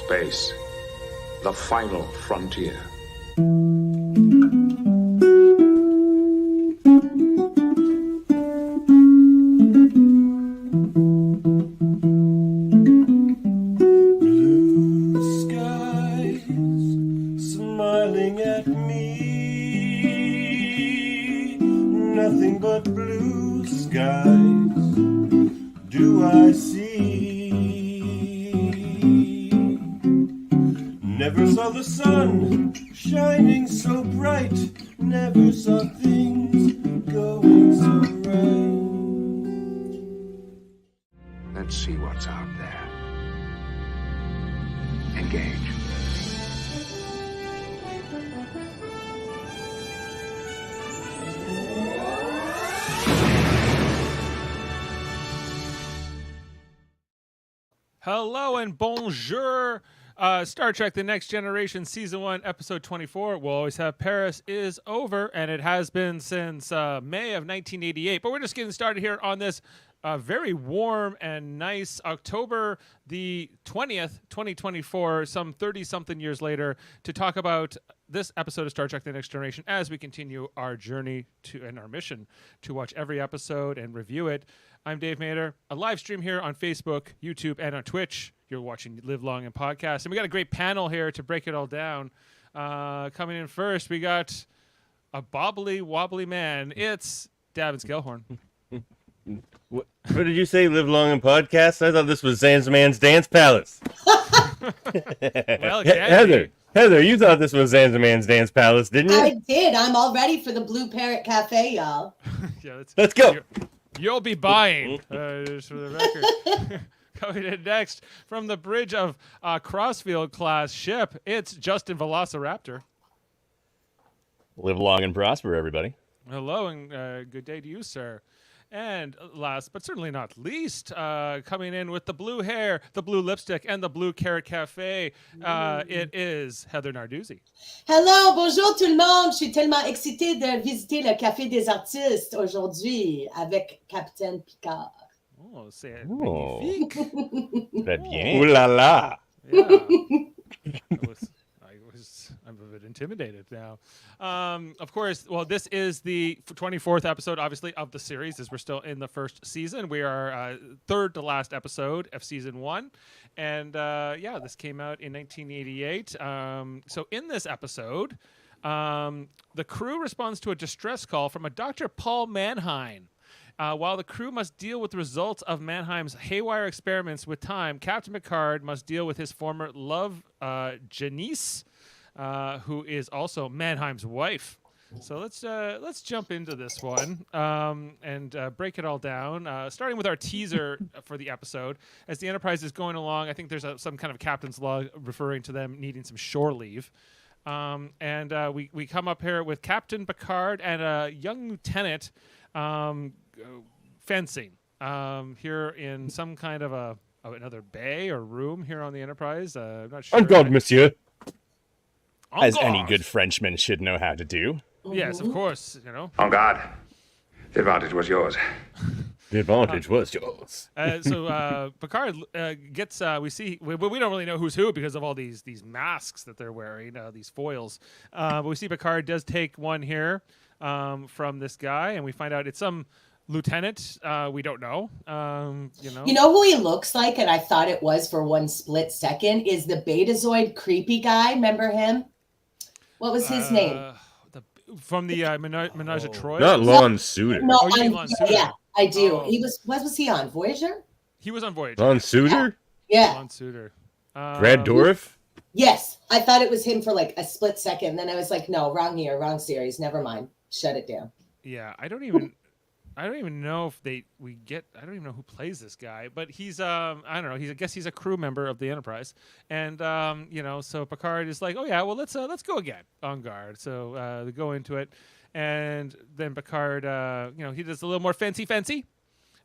Space, the final frontier. Blue skies smiling at me, nothing but blue skies do I see. Never saw the sun shining so bright, never saw things going so right. Let's see what's out there. Engage. Hello and bonjour. Star Trek The Next Generation Season 1, Episode 24. We'll always have Paris is over, and it has been since May of 1988. But we're just getting started here on this very warm and nice October the 20th, 2024, some 30-something years later, to talk about this episode of Star Trek The Next Generation as we continue our journey to and our mission to watch every episode and review it. I'm Dave Mader, a live stream here on Facebook, YouTube, and on Twitch. You're watching Live Long and Podcast. And we got a great panel here to break it all down. Coming in first, we got a bobbly, wobbly man. It's Davan Skelhorn. What did you say, Live Long and Podcast? I thought this was Zanziman's Dance Palace. Well, Heather, you thought this was Zanziman's Dance Palace, didn't you? I did. I'm all ready for the Blue Parrot Cafe, y'all. Yeah, Let's go. You'll be buying, just for the record. Coming in next from the bridge of Crossfield class ship, it's Justin Velociraptor. Live long and prosper, everybody. Hello and good day to you, sir. And last but certainly not least, coming in with the blue hair, the blue lipstick, and the blue carrot cafe, it is Heather Narduzzi. Hello, bonjour tout le monde. Je suis tellement excitée de visiter le Café des Artistes aujourd'hui avec Capitaine Picard. Oh, c'est Oh. magnifique. Très bien. Ooh la la. Yeah. I'm a bit intimidated now. Of course, well, this is the 24th episode, obviously, of the series, as we're still in the first season. We are third to last episode of season 1. And this came out in 1988. So in this episode, the crew responds to a distress call from a Dr. Paul Mannheim. While the crew must deal with the results of Mannheim's haywire experiments with time, Captain Picard must deal with his former love, Janice, who is also Mannheim's wife. So let's jump into this one and break it all down, starting with our teaser for the episode. As the Enterprise is going along, I think there's some kind of captain's log referring to them needing some shore leave. We come up here with Captain Picard and a young lieutenant fencing here in some kind of another bay or room here on the Enterprise. I'm not sure. En garde, monsieur. As any good Frenchman should know how to do. Yes, of course. You know. On guard. The advantage was yours. The advantage was yours. So Picard gets. We don't really know who's who because of all these masks that they're wearing, these foils. But we see Picard does take one here from this guy, and we find out it's some lieutenant. We don't know. You know who he looks like, and I thought it was for one split second, is the Betazoid creepy guy. Remember him? What was his name? From the Menage a Trois? Not Lon Suitor. No, Oh, you mean Lon Suitor? yeah, I do. Oh. He was. What was he on? Voyager? He was on Voyager. Lon Suitor? Yeah. Lon Suitor. Brad Dourif? Yes, I thought it was him for like a split second. Then I was like, no, wrong year, wrong series. Never mind. Shut it down. Yeah, I don't even know if I don't even know who plays this guy, but he's I don't know. I guess he's a crew member of the Enterprise, and so Picard is like, oh yeah, well let's go again on guard. So they go into it, and then Picard, he does a little more fancy.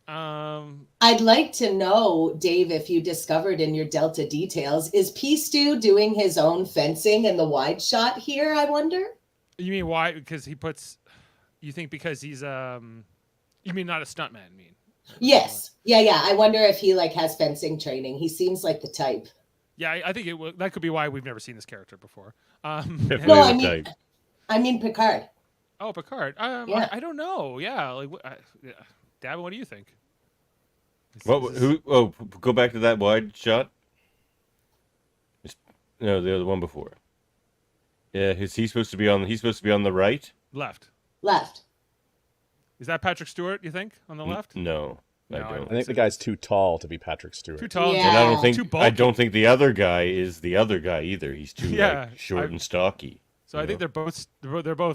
I'd like to know, Dave, if you discovered in your Delta details, is P-Stew doing his own fencing in the wide shot here? I wonder. You mean why? Because he puts. You think because he's You mean not a stuntman? I mean. Yes. Yeah. I wonder if he has fencing training. He seems like the type. Yeah, I think that could be why we've never seen this character before. No, I mean Picard. Oh, Picard. Yeah. I don't know. Yeah, like, Davan, what do you think? Go back to that wide shot. No, the other one before. Yeah, is he supposed to be on? He's supposed to be on the right. Left. Is that Patrick Stewart? You think on the left? No, I don't. I think the guy's too tall to be Patrick Stewart. Too tall. Yeah. And I don't think Too bulky. I don't think the other guy is the other guy either. He's too short and stocky. So I think they're both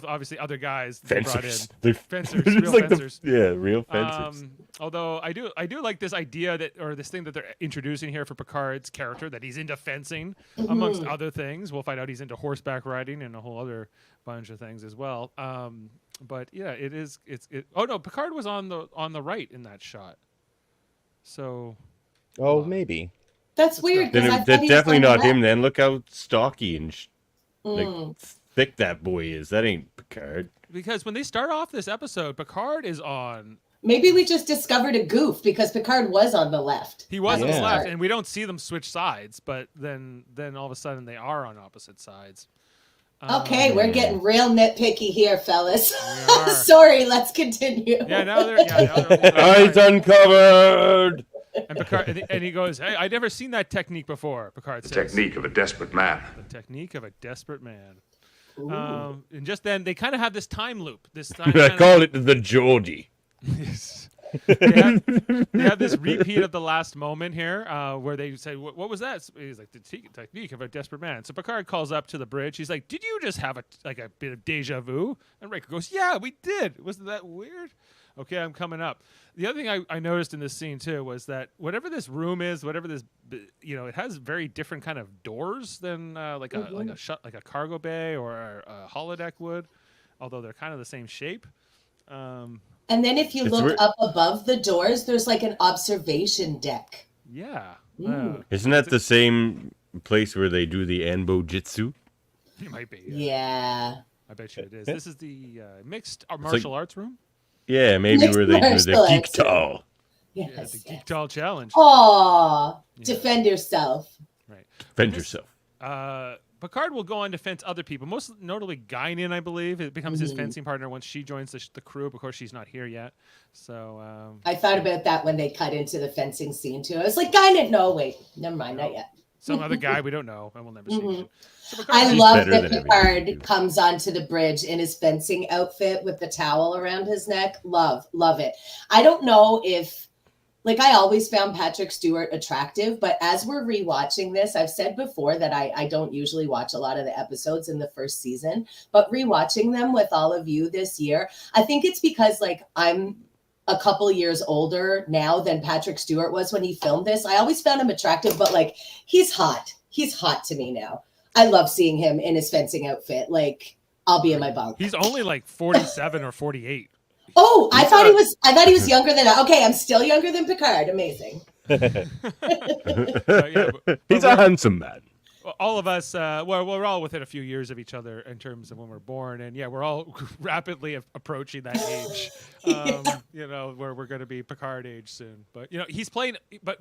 obviously other guys fencers. Brought in. Fencers, They're real like fencers. real fencers. Although I do like this idea this thing that they're introducing here for Picard's character, that he's into fencing amongst other things. We'll find out he's into horseback riding and a whole other bunch of things as well. But yeah, it's. Oh no, Picard was on the right in that shot. So. Oh, maybe. That's weird. Then that's definitely not him. Then look how stocky and thick that boy is. That ain't Picard. Because when they start off this episode, Picard is on. Maybe we just discovered a goof because Picard was on the left. He was on the left, and we don't see them switch sides. But then all of a sudden they are on opposite sides. Okay, we're getting real nitpicky here, fellas. Sorry, let's continue. Yeah, now they're eyes uncovered. And Picard, and he goes, "Hey, I'd never seen that technique before." Picard says, The technique of a desperate man. The technique of a desperate man. And just then, they kind of have this time loop. I call it the Geordie. they have this repeat of the last moment here, where they say, "What was that?" He's like, "The technique of a desperate man." So Picard calls up to the bridge. He's like, "Did you just have a bit of deja vu?" And Riker goes, "Yeah, we did. Wasn't that weird?" Okay, I'm coming up. The other thing I noticed in this scene too was that whatever this room is, whatever this, it has very different kind of doors than like a cargo bay or a holodeck would, although they're kind of the same shape. And then if you look up above the doors, there's like an observation deck. Yeah. Isn't that the same place where they do the Anbo Jitsu? It might be. Yeah. I bet you it is. This is the mixed martial arts room. Yeah, maybe where they do the Geek Tall. Yes, the Geek Tall challenge. Aw, defend yourself. Right. Defend yourself. Picard will go on to fence other people, most notably Guinan, I believe. It becomes his fencing partner once she joins the crew. Of course, she's not here yet. So I thought about that when they cut into the fencing scene too. I was like, Guinan, no, wait, never mind, not yet. Some other guy we don't know, and we'll never see him. So I love that Picard comes onto the bridge in his fencing outfit with the towel around his neck. Love it. I don't know if, like, I always found Patrick Stewart attractive, but as we're rewatching this, I've said before that I don't usually watch a lot of the episodes in the first season, but rewatching them with all of you this year, I think it's because, like, I'm a couple years older now than Patrick Stewart was when he filmed this. I always found him attractive, but like, he's hot. He's hot to me now. I love seeing him in his fencing outfit. Like, I'll be in my bunk. He's only like 47 or 48. Oh, I thought he was younger than that. Okay, I'm still younger than Picard. Amazing. He's a handsome man. All of us, we're all within a few years of each other in terms of when we're born, and we're all rapidly approaching that age. Where we're going to be Picard age soon. But he's playing. But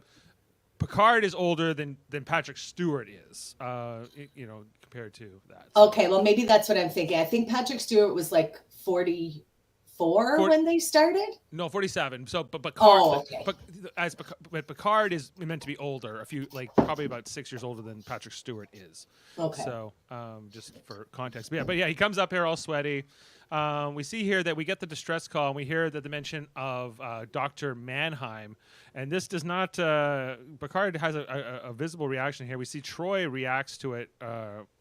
Picard is older than Patrick Stewart is. Compared to that. So. Okay, well maybe that's what I'm thinking. I think Patrick Stewart was like 44 when they started. No, 47. So, but Picard. Oh, okay. But Picard is meant to be older. Probably about 6 years older than Patrick Stewart is. Okay. So, just for context, but he comes up here all sweaty. We see here that we get the distress call, and we hear the mention of Dr. Mannheim, and this does not. Picard has a visible reaction here. We see Troy reacts to it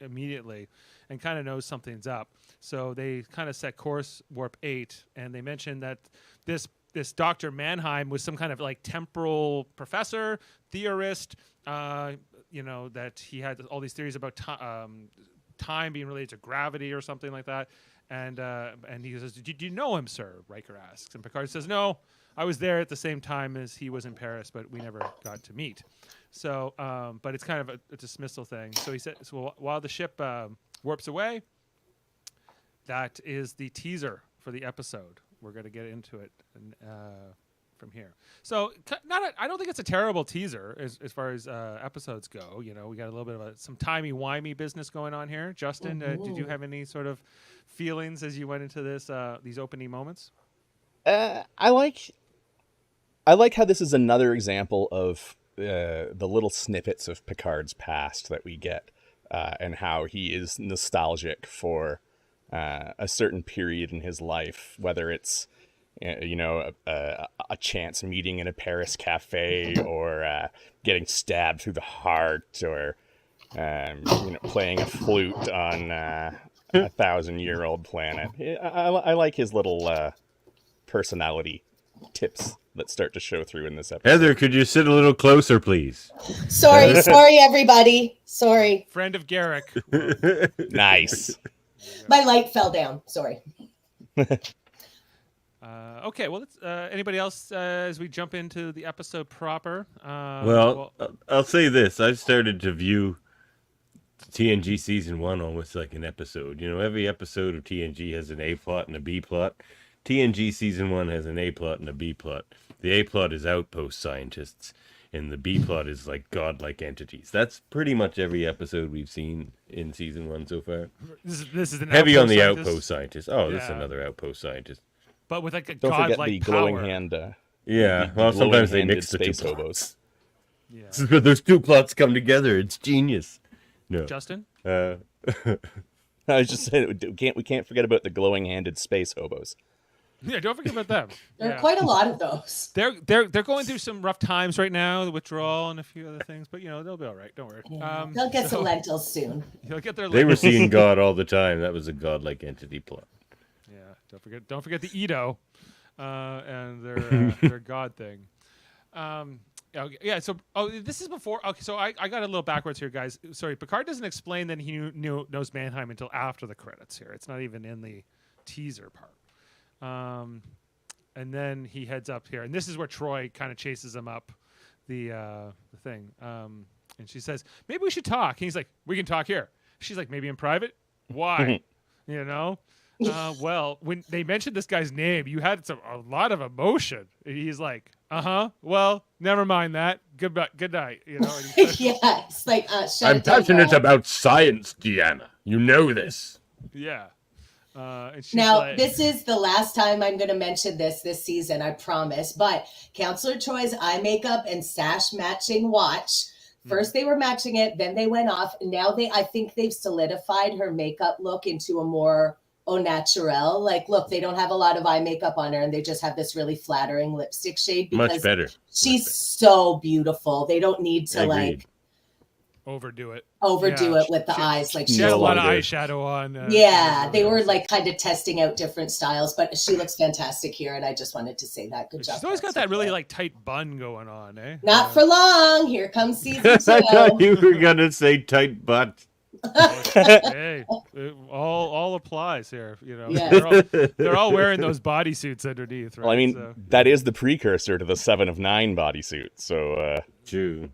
immediately, and kind of knows something's up. So they kind of set course warp 8, and they mention that this Dr. Mannheim was some kind of like temporal professor, theorist. That he had all these theories about time being related to gravity or something like that. And he says, "Did you know him, sir?" Riker asks, and Picard says, "No, I was there at the same time as he was in Paris, but we never got to meet." So, but it's kind of a dismissal thing. So he said, "So while the ship warps away, that is the teaser for the episode. We're going to get into it, and from here. So I don't think it's a terrible teaser as far as episodes go. You know, we got a little bit of some timey-wimey business going on here. Justin, did you have any sort of feelings as you went into this these opening moments? I like how this is another example of the little snippets of Picard's past that we get, and how he is nostalgic for a certain period in his life, whether it's a chance meeting in a Paris cafe, or getting stabbed through the heart, or playing a flute on a 1,000-year-old planet. I like his little personality tips that start to show through in this episode. Heather, could you sit a little closer, please? Sorry, everybody. Sorry. Friend of Garrick. Nice. My light fell down. Sorry. Okay, well, let's, anybody else as we jump into the episode proper? Well, I'll say this. I've started to view TNG Season 1 almost like an episode. You know, every episode of TNG has an A plot and a B plot. TNG Season 1 has an A plot and a B plot. The A plot is outpost scientists, and the B plot is like godlike entities. That's pretty much every episode we've seen in Season 1 so far. This is an heavy on the scientist. outpost scientist. Oh, this is Yeah. another outpost scientist. But with like a Don't forget godlike the power. glowing hand. Yeah, well, sometimes they mix the two space plots. hobos. Yeah. This is where those two plots come together. It's genius. No. Justin? I was just saying, we can't forget about the glowing-handed space hobos. Yeah, don't forget about them. There are Yeah. quite a lot of those. They're going through some rough times right now, the withdrawal and a few other things, but they'll be all right. Don't worry. Yeah. They'll get some lentils soon. They'll get their. They were lentils. seeing God all the time. That was a godlike entity plot. Yeah, don't forget the Edo, and their God thing. Okay, yeah. So, this is before. Okay, so I got a little backwards here, guys. Sorry, Picard doesn't explain that he knows Mannheim until after the credits. Here, it's not even in the teaser part. And then he heads up here, and this is where Troy kind of chases him up the thing. And she says, "Maybe we should talk." And he's like, "We can talk here." She's like, "Maybe in private." Why? Well, when they mentioned this guy's name, you had a lot of emotion. And he's like, well, never mind that. Good night. And he says, Yeah, it's like shut I'm it down, passionate girl. about science, Deanna. You know this. yeah. And she's Now, like, this is the last time I'm going to mention this season, I promise. But Counselor Troy's eye makeup and sash matching watch. First they were matching it, then they went off. Now I think they've solidified her makeup look into a more au naturel. Like, look, they don't have a lot of eye makeup on her, and they just have this really flattering lipstick shade because Much better. she's so beautiful. They don't need to Agreed. overdo it. overdo Yeah, it with the eyes. Like She had a No lot of longer. eyeshadow on. yeah, they were like kind of testing out different styles, but she looks fantastic here, and I just wanted to say that. Good job. She's always got Counselor that really Troy. like tight bun going on, eh? Not for long. Here comes season I thought 2. you were gonna say tight butt. Hey, it all applies here. Yeah. They're all wearing those bodysuits underneath, right? Well, I mean, So- that is the precursor to the 7 of 9 bodysuit. So, True.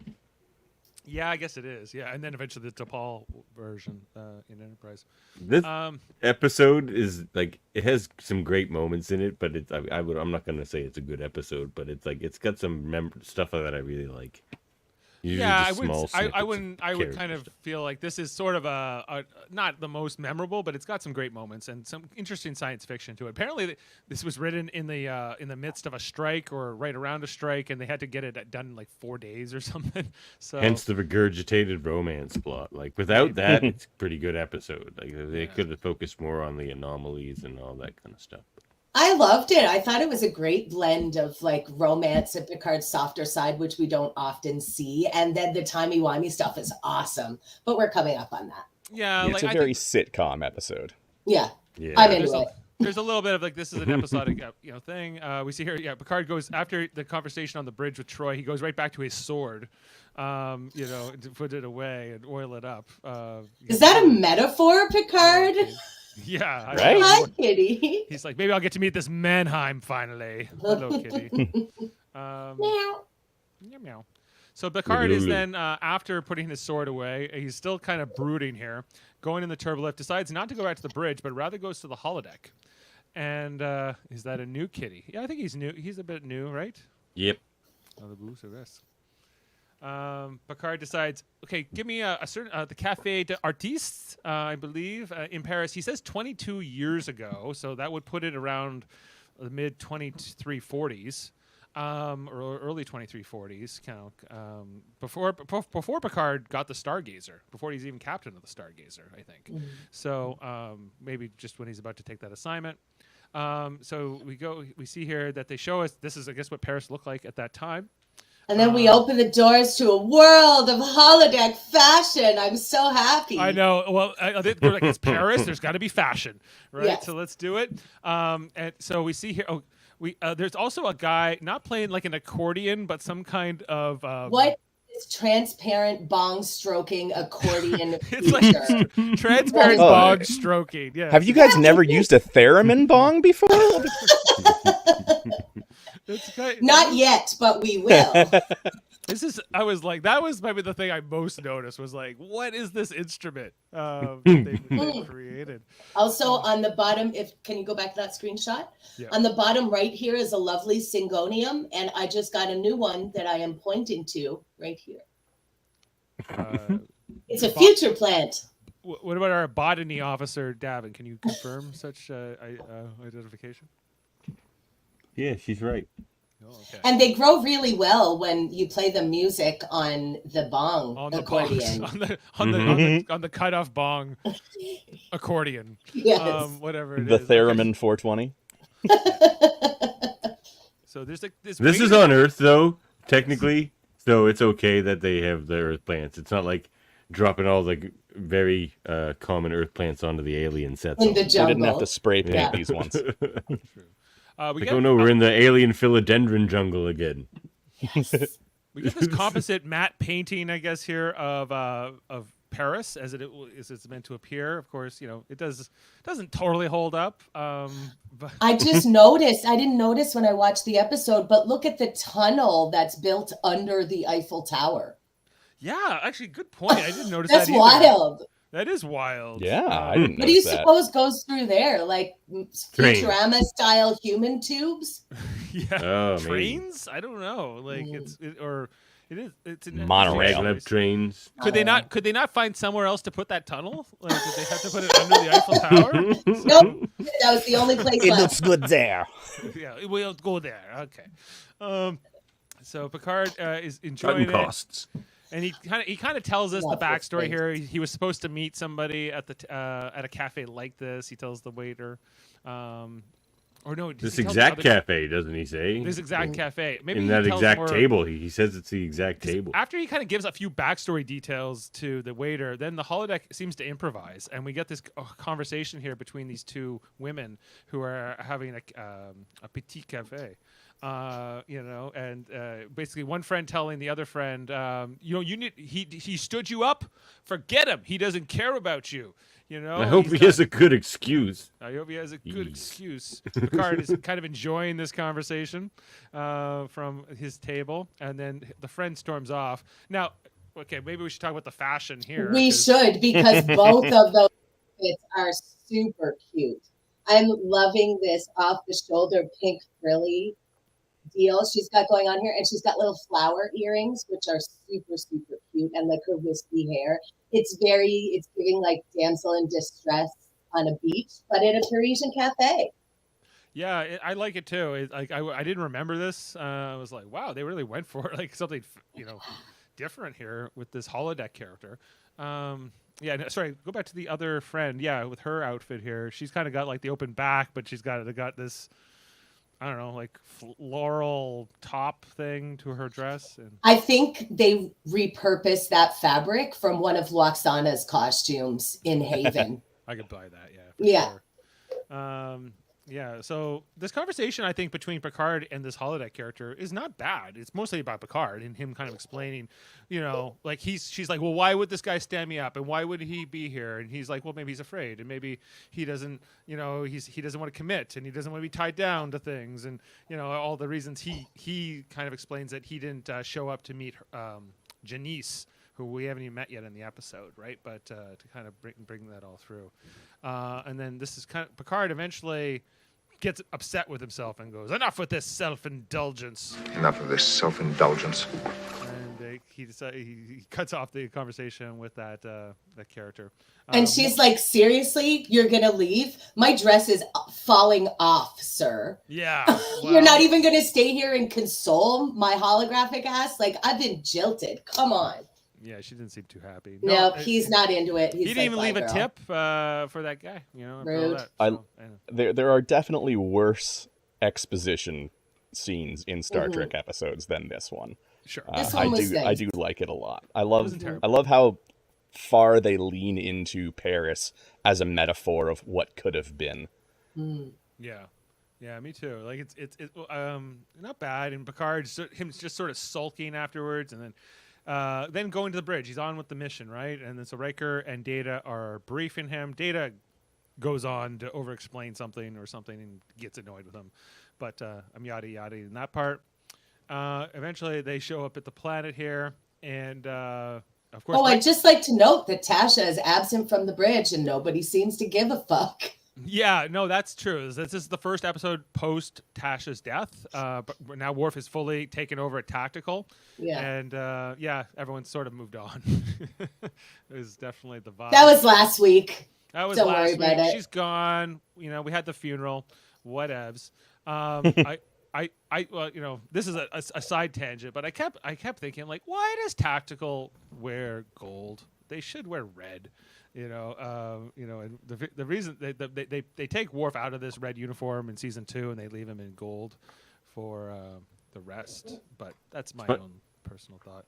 yeah, I guess it is. Yeah, and then eventually the T'Pol version in Enterprise. This Um, episode is like it has some great moments in it, but I'm not gonna say it's a good episode, but it's got some stuff that I really like. Usually yeah, just small I would kind of character feel like this is sort of a not the most memorable, but it's got some great moments and some interesting science fiction to it. Apparently, this was written in the midst of a strike or right around a strike, and they had to get it done in like 4 days or something. So Hence the regurgitated romance plot. Like without that, it's a pretty good episode. Like they could have focused more on the anomalies and all that kind of stuff. I loved it. I thought it was a great blend of like romance and Picard's softer side, which we don't often see. And then the timey-wimey stuff is awesome. But we're coming up on that. yeah, it's like a I very think sitcom episode. Yeah, Yeah. I'm there's into a, it. there's a little bit of like this is an episodic thing. We see here, Picard goes after the conversation on the bridge with Troy. He goes right back to his sword, to put it away and oil it up. Is that a metaphor, Picard? Yeah, Right? Hi, kitty. He's like, maybe I'll get to meet this Mannheim finally. Hello, kitty. Meow. Meow, meow. So Picard is Lulu. then, after putting his sword away, he's still kind of brooding here, going in the turbolift, decides not to go back to the bridge, but rather goes to the holodeck. And is that a new kitty? Yeah, I think he's new. He's a bit new, right? Yep. Picard decides, okay, give me a certain the Café d'Artistes, I believe, in Paris. He says 22 years ago, so that would put it around the mid 2340s, or early 2340s, before Picard got the Stargazer, before he's even captain of the Stargazer, I think. Mm-hmm. So maybe just when he's about to take that assignment. So we see here that they show us, this is, I guess, what Paris looked like at that time. And then we open the doors to a world of holodeck fashion. I'm so happy. I know. Well, they're like, it's Paris. There's got to be fashion, right? Yes. So let's do it. And so we see here. Oh, there's also a guy not playing like an accordion, but some kind of what is transparent bong stroking accordion? It's like transparent bong stroking. Yeah. Have you guys never used a theremin bong before? Not yet, but we will. I was like, that was maybe the thing I most noticed was like, what is this instrument that they created? Also on the bottom, can you go back to that screenshot? Yeah. On the bottom right here is a lovely syngonium, and I just got a new one that I am pointing to right here. It's a future plant. What about our botany officer, Davan? Can you confirm such identification? Yeah, she's right. Oh, okay. And they grow really well when you play the music on the bong accordion. On the cut-off bong accordion. Yes. Whatever it the is. theremin 420. So there's like this. This is on Earth, though, technically. So it's okay that they have the Earth plants. It's not like dropping all the very common Earth plants onto the alien sets. In the jungle. We didn't have to spray paint these ones. We're in the alien philodendron jungle again. Yes. We get this composite matte painting, I guess, here of Paris as it's meant to appear. Of course, it doesn't totally hold up. But I just noticed. I didn't notice when I watched the episode, but look at the tunnel that's built under the Eiffel Tower. Yeah, actually, good point. I didn't notice That's that either. Wild. That is wild. Yeah, I didn't What do you notice that. suppose goes through there? Like Futurama style human tubes? Yeah, trains? I don't know. Like it's monorail maglev trains. Could they not find somewhere else to put that tunnel? Like did they have to put it under the Eiffel Tower? Nope, that was the only place. It left. looks good there. Yeah, we'll go there. Okay. So Picard is enjoying Cutting costs. And he kind of tells us the backstory here. He was supposed to meet somebody at a cafe like this. He tells the waiter, or no, this exact cafe, doesn't he say? This exact cafe. Maybe in that exact table. He says it's the exact table. After he kind of gives a few backstory details to the waiter, then the holodeck seems to improvise, and we get this conversation here between these two women who are having a petit cafe. And basically one friend telling the other friend, he stood you up. Forget him. He doesn't care about you. I hope he has a good excuse. I hope he has a good excuse. Picard is kind of enjoying this conversation from his table, and then the friend storms off. Now, okay, maybe we should talk about the fashion here. We should, because both of those outfits are super cute. I'm loving this off-the-shoulder pink frilly deal she's got going on here, and she's got little flower earrings, which are super, super cute, and like her wispy hair. It's giving like damsel in distress on a beach, but at a Parisian cafe. Yeah, I like it too. I didn't remember this. I was like, wow, they really went for like something different here with this holodeck character. Sorry, go back to the other friend. Yeah, with her outfit here, she's kind of got like the open back, but she's got this, I don't know, like floral top thing to her dress. And I think they repurposed that fabric from one of Loxana's costumes in Haven. I could buy that, yeah. Sure. So this conversation, I think, between Picard and this holodeck character is not bad. It's mostly about Picard and him kind of explaining, like she's like, well, why would this guy stand me up, and why would he be here? And he's like, well, maybe he's afraid, and maybe he doesn't, he doesn't want to commit, and he doesn't want to be tied down to things, and all the reasons he kind of explains that he didn't show up to meet Janice, who we haven't even met yet in the episode, right? But to kind of bring that all through, and then this is kind of Picard eventually gets upset with himself and goes, "Enough with this self-indulgence." Enough of this self-indulgence. And he cuts off the conversation with that character. And she's like, "Seriously, you're gonna leave? My dress is falling off, sir. Yeah, You're not even gonna stay here and console my holographic ass? Like, I've been jilted. Come on." Yeah, she didn't seem too happy. No, he's not into it. He He's didn't even like, leave "Bye, a girl." tip for that guy. After all Rude. that. There are definitely worse exposition scenes in Star Mm-hmm. Trek episodes than this one. Sure. This one was I nice. do like it a lot. I wasn't terrible. love how far they lean into Paris as a metaphor of what could have been. Yeah, me too. Like it's not bad. And Picard, him just sort of sulking afterwards, and then going to the bridge. He's on with the mission, right? And then so Riker and Data are briefing him. Data goes on to over-explain something and gets annoyed with him. But I'm yada yada in that part. Eventually, they show up at the planet here, and of course. Oh, I'd just like to note that Tasha is absent from the bridge, and nobody seems to give a fuck. Yeah, no, that's true. This is the first episode post Tasha's death, but now Worf is fully taken over at Tactical. Yeah. And everyone's sort of moved on. It was definitely the vibe. That was last week. That was Don't last worry week. about it. She's gone. We had the funeral. Whatevs. This is a side tangent, but I kept thinking, like, why does Tactical wear gold? They should wear red. And the reason they take Worf out of this red uniform in season 2 and they leave him in gold for the rest. But that's my own personal thought.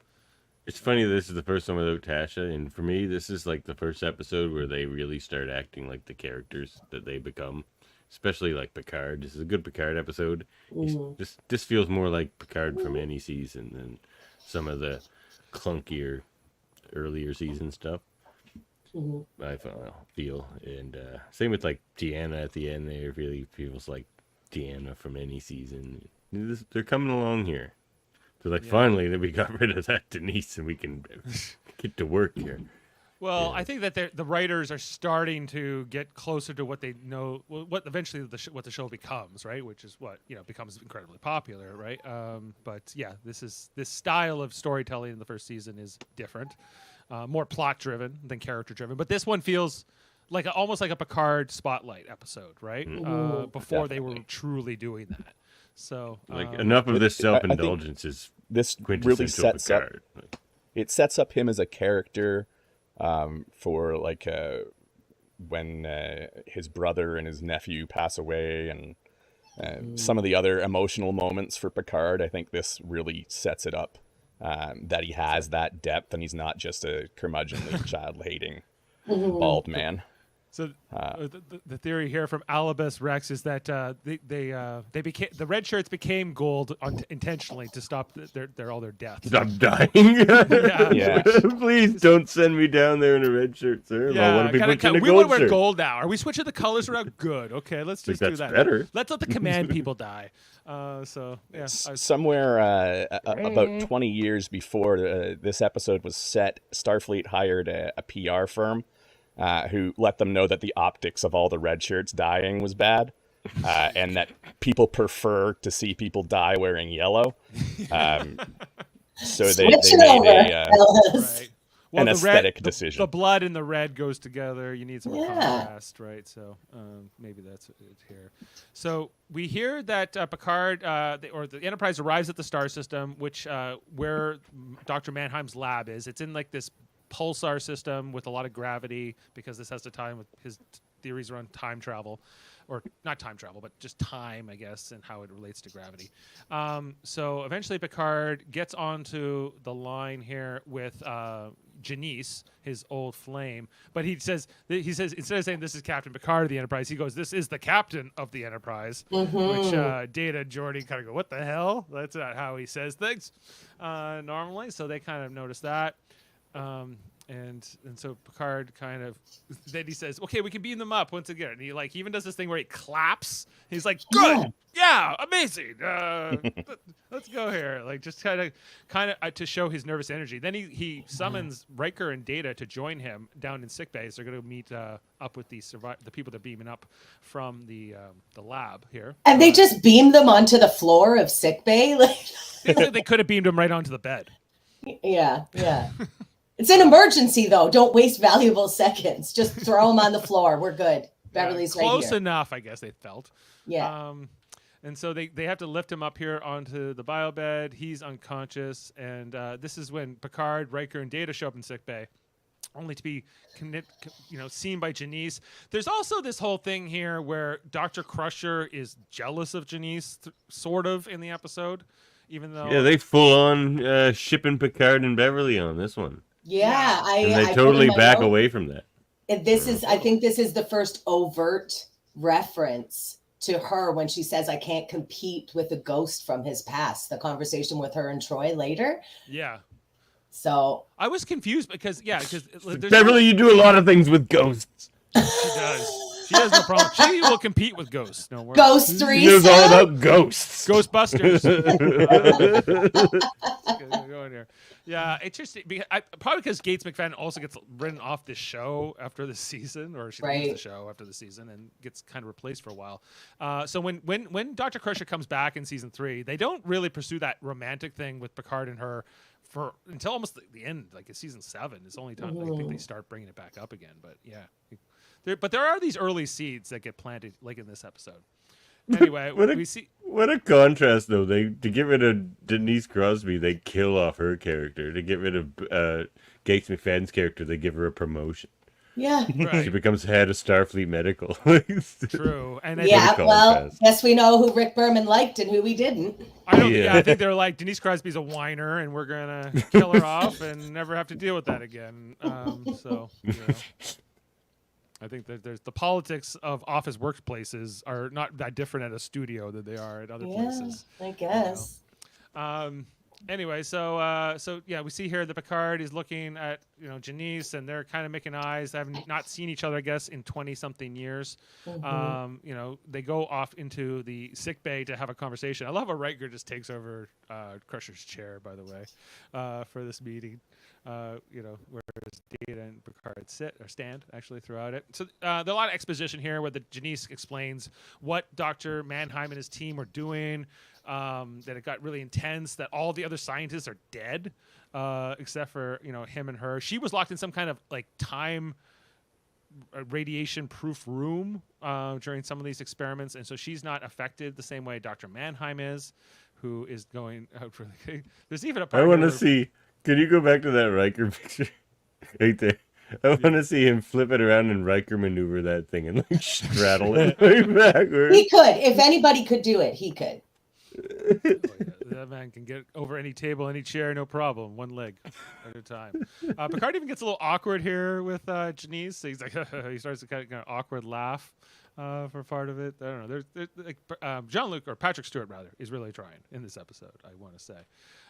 It's funny this is the first one without Tasha, and for me, this is like the first episode where they really start acting like the characters that they become. Especially like Picard. This is a good Picard episode. This feels more like Picard from any season than some of the clunkier earlier season stuff. I feel, and same with like Deanna at the end. There really feels like Deanna from any season. They're coming along here. They're like, finally, that we got rid of that Denise, and we can get to work here. Well, I think that the writers are starting to get closer to what they know, what eventually what the show becomes, right? Which is what becomes incredibly popular, right? But yeah, this style of storytelling in the first season is different, more plot driven than character driven. But this one feels like almost like a Picard spotlight episode, right? Before they were truly doing that. So enough of this self-indulgence is this really sets Picard. It sets up him as a character. For like when his brother and his nephew pass away, and some of the other emotional moments for Picard, I think this really sets it up that he has that depth and he's not just a curmudgeonly, child-hating bald man. So the theory here from Alibus Rex is that they became the red shirts became gold intentionally to stop all their deaths. Stop dying. Yeah. Please don't send me down there in a red shirt, sir. Yeah, we would wear gold now. Are we switching the colors around? Good. Okay, let's just do that. Better. Let's let the command people die. Somewhere about 20 years before this episode was set, Starfleet hired a PR firm. Who let them know that the optics of all the red shirts dying was bad, and that people prefer to see people die wearing yellow. So they made an aesthetic decision. The blood and the red goes together. You need some contrast, right? So maybe that's it here. So we hear that Picard the Enterprise arrives at the star system, which where Dr. Mannheim's lab is. It's in like this pulsar system with a lot of gravity because this has to tie in with his theories around time travel, or not time travel, but just time, I guess, and how it relates to gravity. So eventually Picard gets onto the line here with Janice, his old flame, but he says instead of saying this is Captain Picard of the Enterprise, he goes, this is the captain of the Enterprise, which Data and Geordi kind of go, what the hell? That's not how he says things normally. So they kind of notice that. And so Picard then he says, okay, we can beam them up once again. And he even does this thing where he claps. He's like, good, yeah, amazing. Let's go here. Like just kind of to show his nervous energy. Then he summons Riker and Data to join him down in sickbay. So they're going to meet up with the people they're beaming up from the lab here. And they just beam them onto the floor of sickbay. Like, they could have beamed him right onto the bed. yeah. It's an emergency, though. Don't waste valuable seconds. Just throw them on the floor. We're good. Beverly's right here. Close enough, I guess they felt. Yeah. And so they have to lift him up here onto the bio bed. He's unconscious, and this is when Picard, Riker, and Data show up in sickbay, only to be seen by Janice. There's also this whole thing here where Dr. Crusher is jealous of Janice, sort of, in the episode, even though they full on shipping Picard and Beverly on this one. Yeah, and they totally back away from that. And I think this is the first overt reference to her when she says, I can't compete with a ghost from his past, the conversation with her and Troy later. Yeah. So I was confused because Beverly, you do a lot of things with ghosts. She does. She has no problem. She will compete with ghosts. No worries. Ghost 3. She knows all about ghosts. Ghostbusters. Go in here. Yeah, it's just probably because Gates McFadden also gets written off this show after the season, or she leaves the show after the season and gets kind of replaced for a while. So when Dr. Crusher comes back in season 3, they don't really pursue that romantic thing with Picard and her until almost the end, like season 7. It's the only time I think they start bringing it back up again. But yeah, there are these early seeds that get planted, like in this episode. Anyway, what a contrast though. To get rid of Denise Crosby, they kill off her character. To get rid of Gates McFadden's character, they give her a promotion. Yeah, right. She becomes head of Starfleet Medical. True, and guess we know who Rick Berman liked and who we didn't. I think they're like, Denise Crosby's a whiner, and we're gonna kill her off and never have to deal with that again. I think that there's the politics of office workplaces are not that different at a studio than they are at other places. I guess. Anyway, so we see here that Picard is looking at Janice, and they're kind of making eyes. They haven't not seen each other, I guess, in 20-something years. They go off into the sick bay to have a conversation. I love how Riker just takes over Crusher's chair, by the way, for this meeting. Whereas Data and Picard stand actually throughout it. So there's a lot of exposition here where Janice explains what Dr. Mannheim and his team are doing, that it got really intense, that all the other scientists are dead, except for, him and her. She was locked in some kind of like time radiation proof room during some of these experiments. And so she's not affected the same way Dr. Mannheim is, who is going out for the, there's even a part I want to see. Can you go back to that Riker picture right there? I want to see him flip it around and Riker maneuver that thing and like straddle it right backwards. He could. If anybody could do it, he could. That man can get over any table, any chair, no problem. One leg at a time. Picard even gets a little awkward here with Janice. He's like, he starts to kind of awkward laugh for part of it. I don't know. There's like Jean-Luc, or Patrick Stewart rather, is really trying in this episode, I want to say.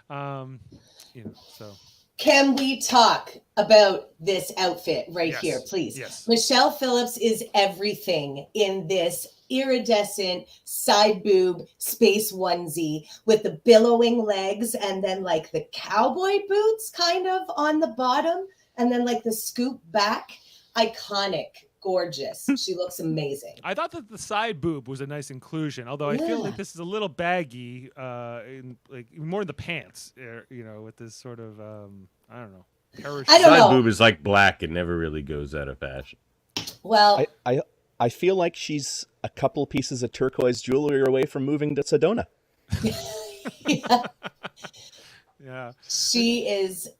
So can we talk about this outfit here, please? Yes. Michelle Phillips is everything in this iridescent side boob space onesie with the billowing legs and then like the cowboy boots kind of on the bottom and then like the scoop back. Iconic. Gorgeous. She looks amazing. I thought that the side boob was a nice inclusion, although I feel like this is a little baggy, more in the pants, with this sort of, I don't know. Side boob is like black. It never really goes out of fashion. Well, I feel like she's a couple pieces of turquoise jewelry away from moving to Sedona. Yeah. She is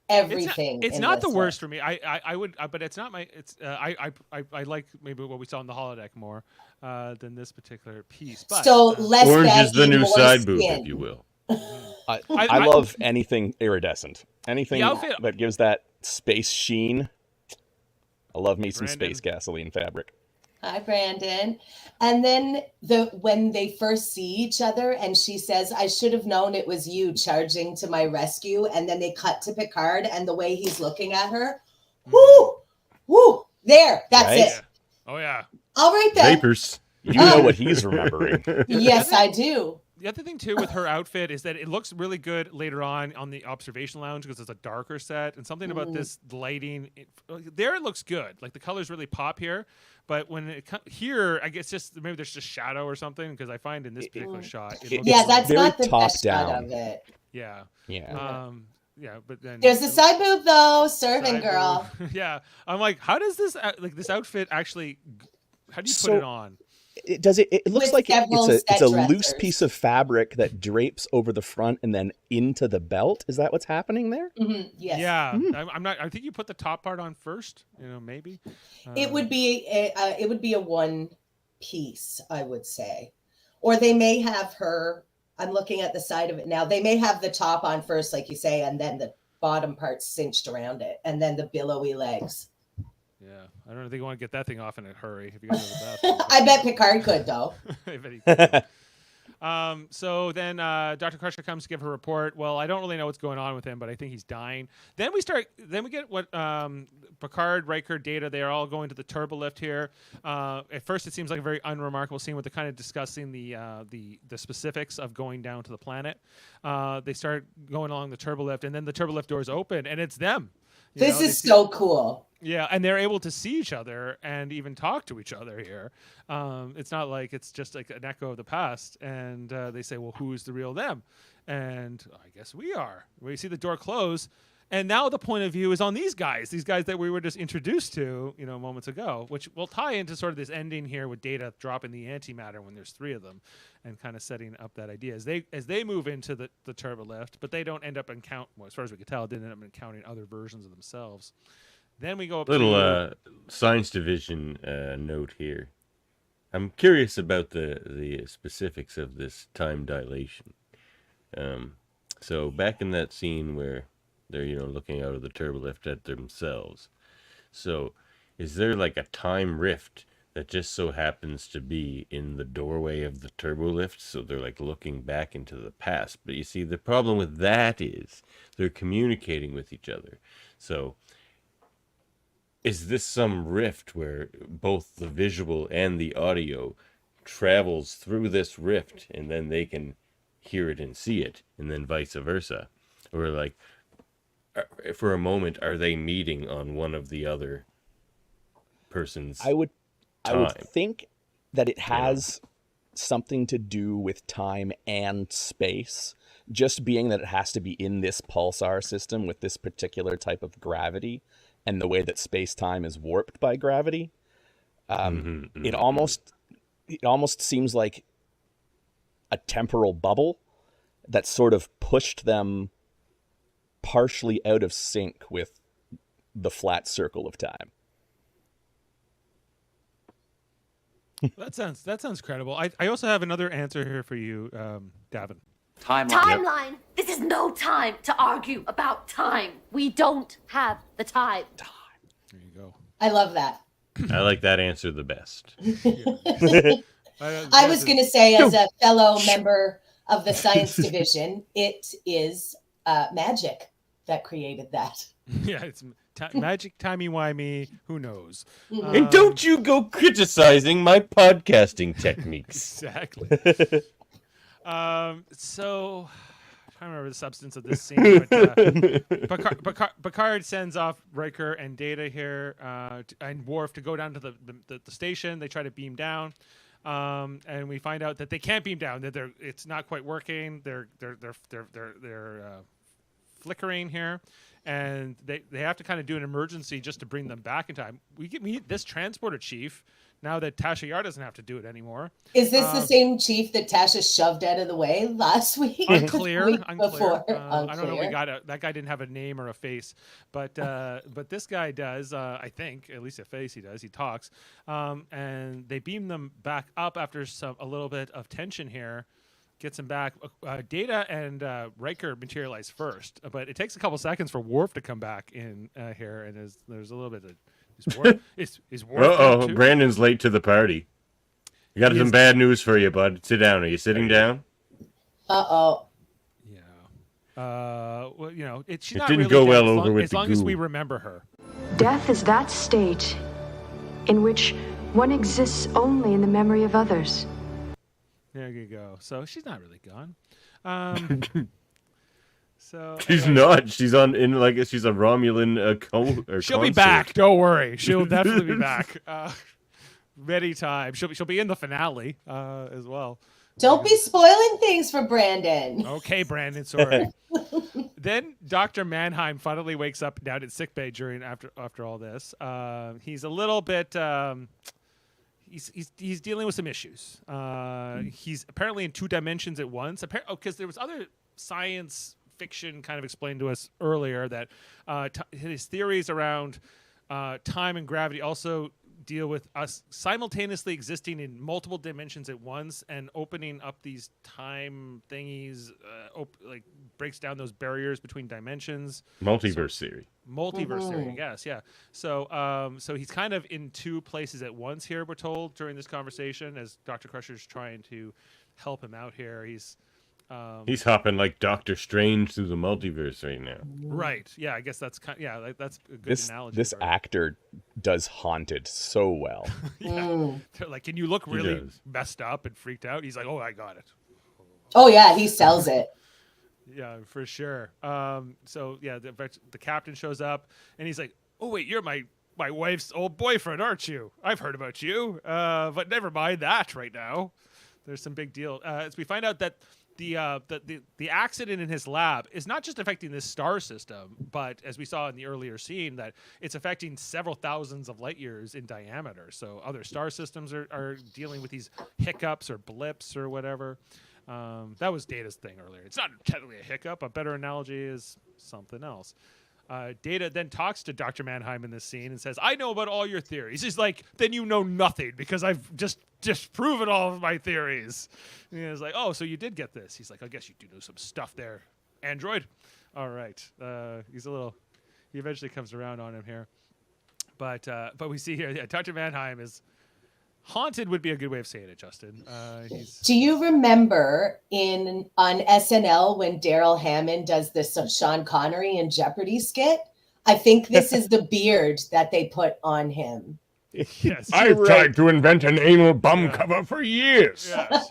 everything. It's not the worst for me. I would, but it's not my. It's I like maybe what we saw in the holodeck more than this particular piece. But so less orange is the new side skin. boob, if you will. I love anything iridescent, anything that gives that space sheen. I love me some space gasoline fabric. Hi, Brandon. And then when they first see each other and she says, I should have known it was you charging to my rescue. And then they cut to Picard and the way he's looking at her. Woo! Woo! There. That's it. Oh, yeah. All right, then. Vapors. You know what he's remembering. Yes, I do. The other thing too with her outfit is that it looks really good later on the observation lounge because it's a darker set, and something about this lighting there it looks good. Like the colors really pop here, but when it here, I guess just maybe there's just shadow or something because I find in this particular shot, it looks that's very not the top best shot down. of it. yeah. Yeah, but then There's a side boob though, serving side girl. boob. Yeah, I'm like, how does this this outfit actually? How do you put it on? It does it. It looks With like several it's a set loose dressers. piece of fabric that drapes over the front and then into the belt. Is that what's happening there? Mhm, yes. Yeah, I'm not. I think you put the top part on first. Maybe. It would be a one piece, I would say, or they may have her. I'm looking at the side of it now. They may have the top on first, like you say, and then the bottom part cinched around it, and then the billowy legs. Yeah, I don't think you want to get that thing off in a hurry if you go to the bathroom. I bet Picard could though. I bet he could. So then Dr. Crusher comes to give her report. Well, I don't really know what's going on with him, but I think he's dying. Then we get what Picard, Riker, Data, they are all going to the turbolift here. At first, it seems like a very unremarkable scene where they're kind of discussing the specifics of going down to the planet. They start going along the turbolift, and then the turbolift doors open, and it's them. This is so cool. Yeah, and they're able to see each other and even talk to each other here. It's not like it's just like an echo of the past. And they say, well, who's the real them? And I guess we are. We see the door close. And now the point of view is on these guys that we were just introduced to, moments ago, which will tie into sort of this ending here with Data dropping the antimatter when there's three of them and kind of setting up that idea as they move into the turbolift, but they don't end up as far as we could tell, didn't end up encountering other versions of themselves. Then we go up Little science division note here. I'm curious about the specifics of this time dilation. So back in that scene where they're looking out of the turbolift at themselves. So is there like a time rift that just so happens to be in the doorway of the turbolift? So they're like looking back into the past. But you see, the problem with that is they're communicating with each other. So is this some rift where both the visual and the audio travels through this rift and then they can hear it and see it, and then vice versa? Or like, for a moment, are they meeting on one of the other person's I would time? think that it has something to do with time and space, just being that it has to be in this pulsar system with this particular type of gravity and the way that space-time is warped by gravity. It almost seems like a temporal bubble that sort of pushed them partially out of sync with the flat circle of time. That sounds credible. I also have another answer here for you, Davan. Timeline. Yep. This is no time to argue about time. We don't have the time. There you go. I love that. I like that answer the best. I was going to say, as a fellow member of the science division, it is magic that created that. Yeah, it's magic, timey-wimey, who knows? And don't you go criticizing my podcasting techniques. Exactly. So, I'm trying to remember the substance of this scene. But Picard sends off Riker and Data here and Worf to go down to the station. They try to beam down. And we find out that they can't beam down. That it's not quite working. They're flickering here, and they have to kind of do an emergency just to bring them back in time. We meet this transporter chief now that Tasha Yar doesn't have to do it anymore. Is this the same chief that Tasha shoved out of the way last week? Unclear. Before? I don't know. That guy didn't have a name or a face, but this guy does. I think at least a face he does. He talks, and they beam them back up after a little bit of tension here. Gets him back. Data and Riker materialize first, but it takes a couple seconds for Worf to come back in here, and there's a little bit of is Worf. Uh-oh, Brandon's late to the party. You got some bad news for you, bud. Sit down. Are you sitting down? Uh-oh. Yeah. Well, she's it not didn't really go dead well as over with as the long as goo. we remember her. Death is that state in which One exists only in the memory of others. There you go. So she's not really gone. So She's anyway, not. She's she's a Romulan she'll be consort. back. Don't worry. She'll definitely be back. Many times. She'll be in the finale as well. Don't be spoiling things for Brandon. Okay, Brandon. Sorry. Then Dr. Mannheim finally wakes up down at sickbay after all this. He's a little bit. He's dealing with some issues. He's apparently in 2 dimensions at once. Because there was other science fiction kind of explained to us earlier that his theories around time and gravity also deal with us simultaneously existing in multiple dimensions at once and opening up these time thingies, breaks down those barriers between dimensions. Multiverse theory. Multiverse theory, yes, yeah. So he's kind of in 2 places at once here, we're told, during this conversation, as Dr. Crusher's trying to help him out here. He's hopping like Doctor Strange through the multiverse right now. Right. Yeah, I guess that's that's a good analogy. This actor does Haunted so well. They're like, can you look really messed up and freaked out? He's like, oh, I got it. Oh yeah, he sells it. Yeah, for sure. So yeah, the captain shows up and he's like, oh wait, you're my wife's old boyfriend, aren't you? I've heard about you. But never mind that right now. There's some big deal. As we find out that the accident in his lab is not just affecting this star system, but as we saw in the earlier scene, that it's affecting several thousands of light years in diameter. So other star systems are dealing with these hiccups or blips or whatever. That was Data's thing earlier. It's not technically a hiccup. A better analogy is something else. Data then talks to Dr. Mannheim in this scene and says, I know about all your theories. He's like, then you know nothing because I've just proven all of my theories. And he's like, oh, so you did get this. He's like, I guess you do know some stuff there, android. All right. He eventually comes around on him here. But we see here, Dr. Mannheim is haunted would be a good way of saying it, Justin. Do you remember on SNL when Daryl Hammond does this Sean Connery in Jeopardy skit? I think this is the beard that they put on him. Yes, I've tried to invent an anal bum cover for years. Yes.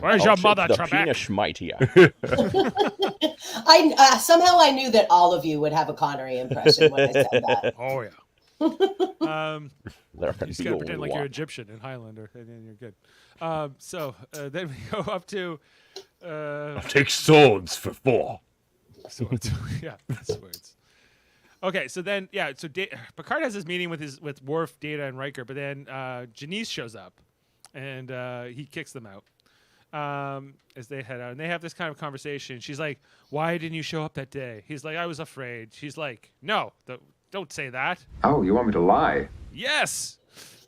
Where's your mother, the Trebek? penis mightier. I somehow I knew that all of you would have a Connery impression when I said that. Oh yeah. There can You just be gotta a pretend like you're lot. Egyptian and Highlander, and then you're good. Then we go up to I'll take swords for 4. swords. Yeah, swords. Okay, so then Picard has this meeting with Worf, Data, and Riker, but then Janice shows up, and he kicks them out as they head out, and they have this kind of conversation. She's like, "Why didn't you show up that day?" He's like, "I was afraid." She's like, "No, don't say that." Oh, you want me to lie? Yes.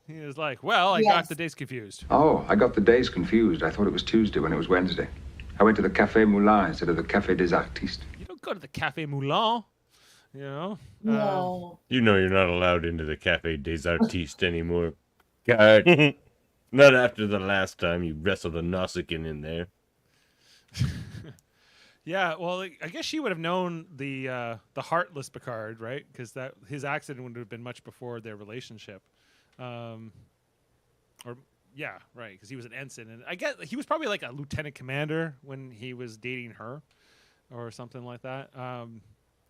He was like, "Well, I got the days confused." Oh, I got the days confused. I thought it was Tuesday when it was Wednesday. I went to the Café Moulin instead of the Café des Artistes. You don't go to the Café Moulin, you know? No. You know you're not allowed into the Café des Artistes anymore. God. Not after the last time you wrestled a Nausicaan in there. Yeah, well, I guess she would have known the heartless Picard, right? Because his accident would have been much before their relationship. Because he was an ensign, and I guess he was probably like a lieutenant commander when he was dating her, or something like that.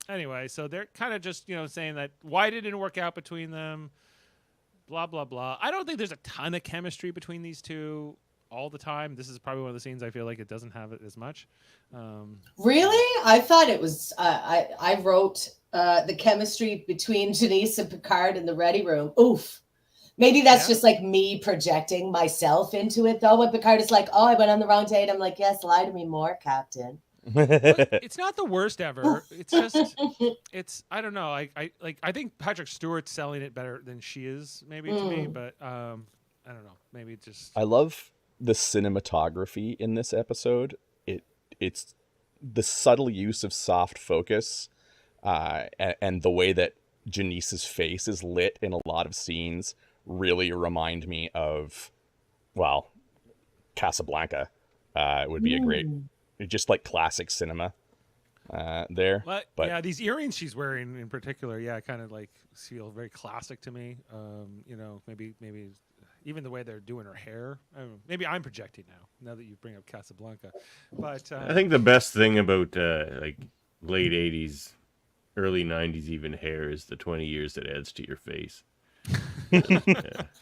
Anyway, so they're kind of just saying that why didn't it work out between them, blah blah blah. I don't think there's a ton of chemistry between these two all the time. This is probably one of the scenes I feel like it doesn't have it as much. Really? I thought it was. I wrote the chemistry between Janice and Picard in the ready room. Oof. Maybe that's just like me projecting myself into it, though. But Picard is like, "Oh, I went on the wrong date." I'm like, "Yes, lie to me more, Captain." It's not the worst ever. It's just, I don't know. I think Patrick Stewart's selling it better than she is, maybe to me. But I don't know. Maybe it just. I love the cinematography in this episode. It's the subtle use of soft focus, and the way that Janice's face is lit in a lot of scenes really remind me of, well, Casablanca. Would be a great, just like classic cinema there. But yeah, these earrings she's wearing in particular, kind of like feel very classic to me. Maybe even the way they're doing her hair. I don't know, maybe I'm projecting now that you bring up Casablanca. But I think the best thing about like late 80s, early 90s even hair is the 20 years that adds to your face.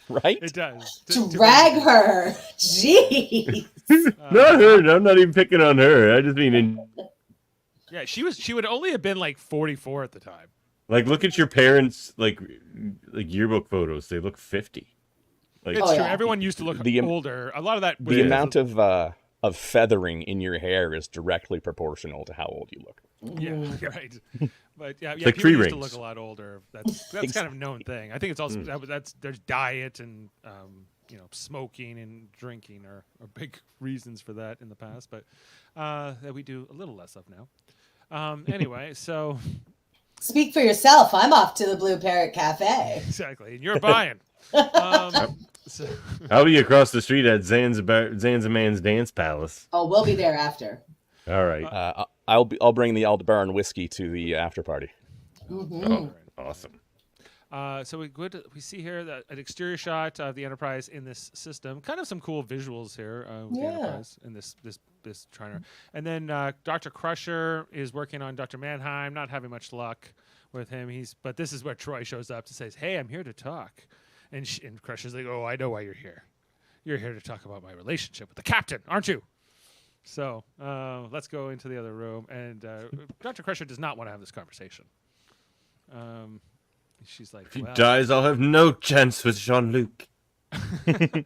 Right? it does. Drag her. Jeez. Not her. I'm not even picking on her. I just mean, Yeah, she would only have been like 44 at the time. like, look at your parents' like yearbook photos. They look 50. Like, It's Oh, true. yeah. Everyone used to look The older. A lot of that was The Yeah. amount of feathering in your hair is directly proportional to how old you look. Yeah, right. But yeah, like people tree used to rings. look a lot older. That's kind of a known thing. I think it's also there's diet and smoking and drinking are big reasons for that in the past, but that we do a little less of now. Anyway, so Speak for yourself. I'm off to the Blue Parrot Cafe. exactly, and you're buying. So, I'll be across the street at Zanziman's Dance Palace. Oh, we'll be there after. All right. I'll bring the Aldebaran whiskey to the after party. Oh, awesome. So we see here an exterior shot of the Enterprise in this system. Kind of some cool visuals here with the Enterprise in this trainer. And then Dr. Crusher is working on Dr. Mannheim, not having much luck with him. But this is where Troy shows up to say, "Hey, I'm here to talk," and Crusher's like, "Oh, I know why you're here. You're here to talk about my relationship with the captain, aren't you?" So let's go into the other room, and Dr. Crusher does not want to have this conversation. She's like, If he well, dies, I'll have no chance with Jean-Luc. but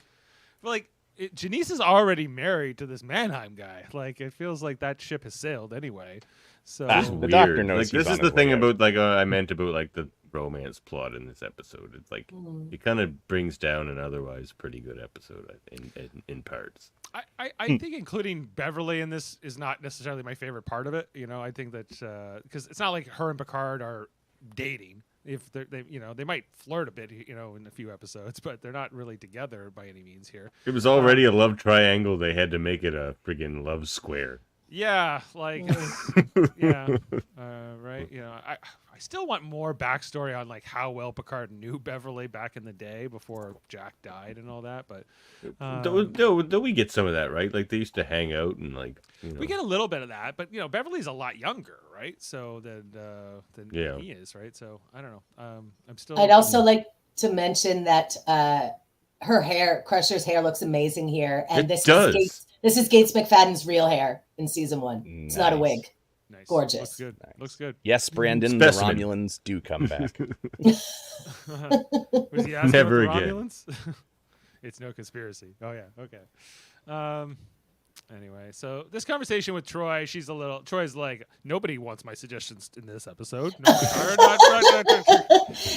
like Janice is already married to this Mannheim guy. Like it feels like that ship has sailed anyway. So The doctor knows Like, he's this on is his the thing way out. about like I meant about like the romance plot in this episode. It's like it kind of brings down an otherwise pretty good episode in parts. I think including Beverly in this is not necessarily my favorite part of it. I think that because it's not like her and Picard are dating. If they might flirt a bit, in a few episodes, but they're not really together by any means here. It was already a love triangle. They had to make it a friggin' love square. Yeah, like, yeah, right. I still want more backstory on like how well Picard knew Beverly back in the day before Jack died and all that. But Don't we get some of that, right? Like they used to hang out and like we get a little bit of that. But Beverly's a lot younger, right? So than he is, right? So I don't know. I'm still. I'd also like to mention that her hair, Crusher's hair, looks amazing here, and It does. This is Gates McFadden's real hair in season 1. It's not a Nice. wig. Nice. Gorgeous. Looks good. Nice. Looks good. Yes, Brandon, Specimen. the Romulans do come back. Was he asking Never about the again. Romulans? It's no conspiracy. Oh yeah. Okay. Anyway, so this conversation with Troy, Troy's like, nobody wants my suggestions in this episode.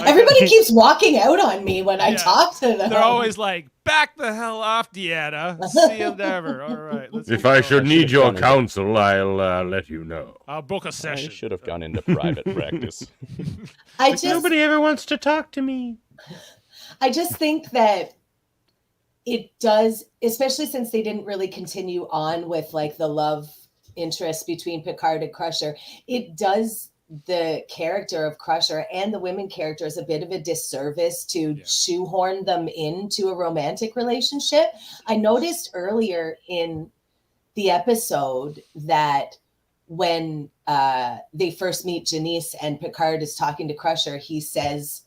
Everybody keeps walking out on me when I talk to them. They're always like, back the hell off, Deanna. See you never. All right. Let's If keep I going. should need should've your done it. counsel, I'll let you know. I'll book a I session. should have gone into private practice. I just ever wants to talk to me. I just think that it does, especially since they didn't really continue on with like the love interest between Picard and Crusher, it does the character of Crusher and the women characters a bit of a disservice to shoehorn them into a romantic relationship. I noticed earlier in the episode that when they first meet Janice and Picard is talking to Crusher, he says,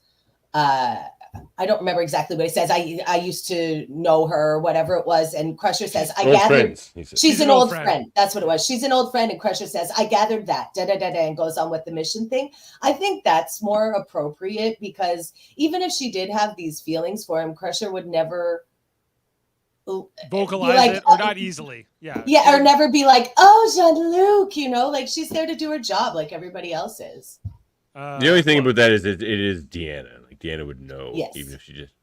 I don't remember exactly what he says. I used to know her or whatever it was. And Crusher says, I Old gathered friends, he said. she's an old friend. That's what it was. She's an old friend. And Crusher says, I gathered that, and goes on with the mission thing. I think that's more appropriate because even if she did have these feelings for him, Crusher would never vocalize like, it or not easily. Yeah. or never be like, oh, Jean-Luc, like she's there to do her job like everybody else is. The only thing about that is it is Deanna. Like Deanna would know, Yes. even if she just.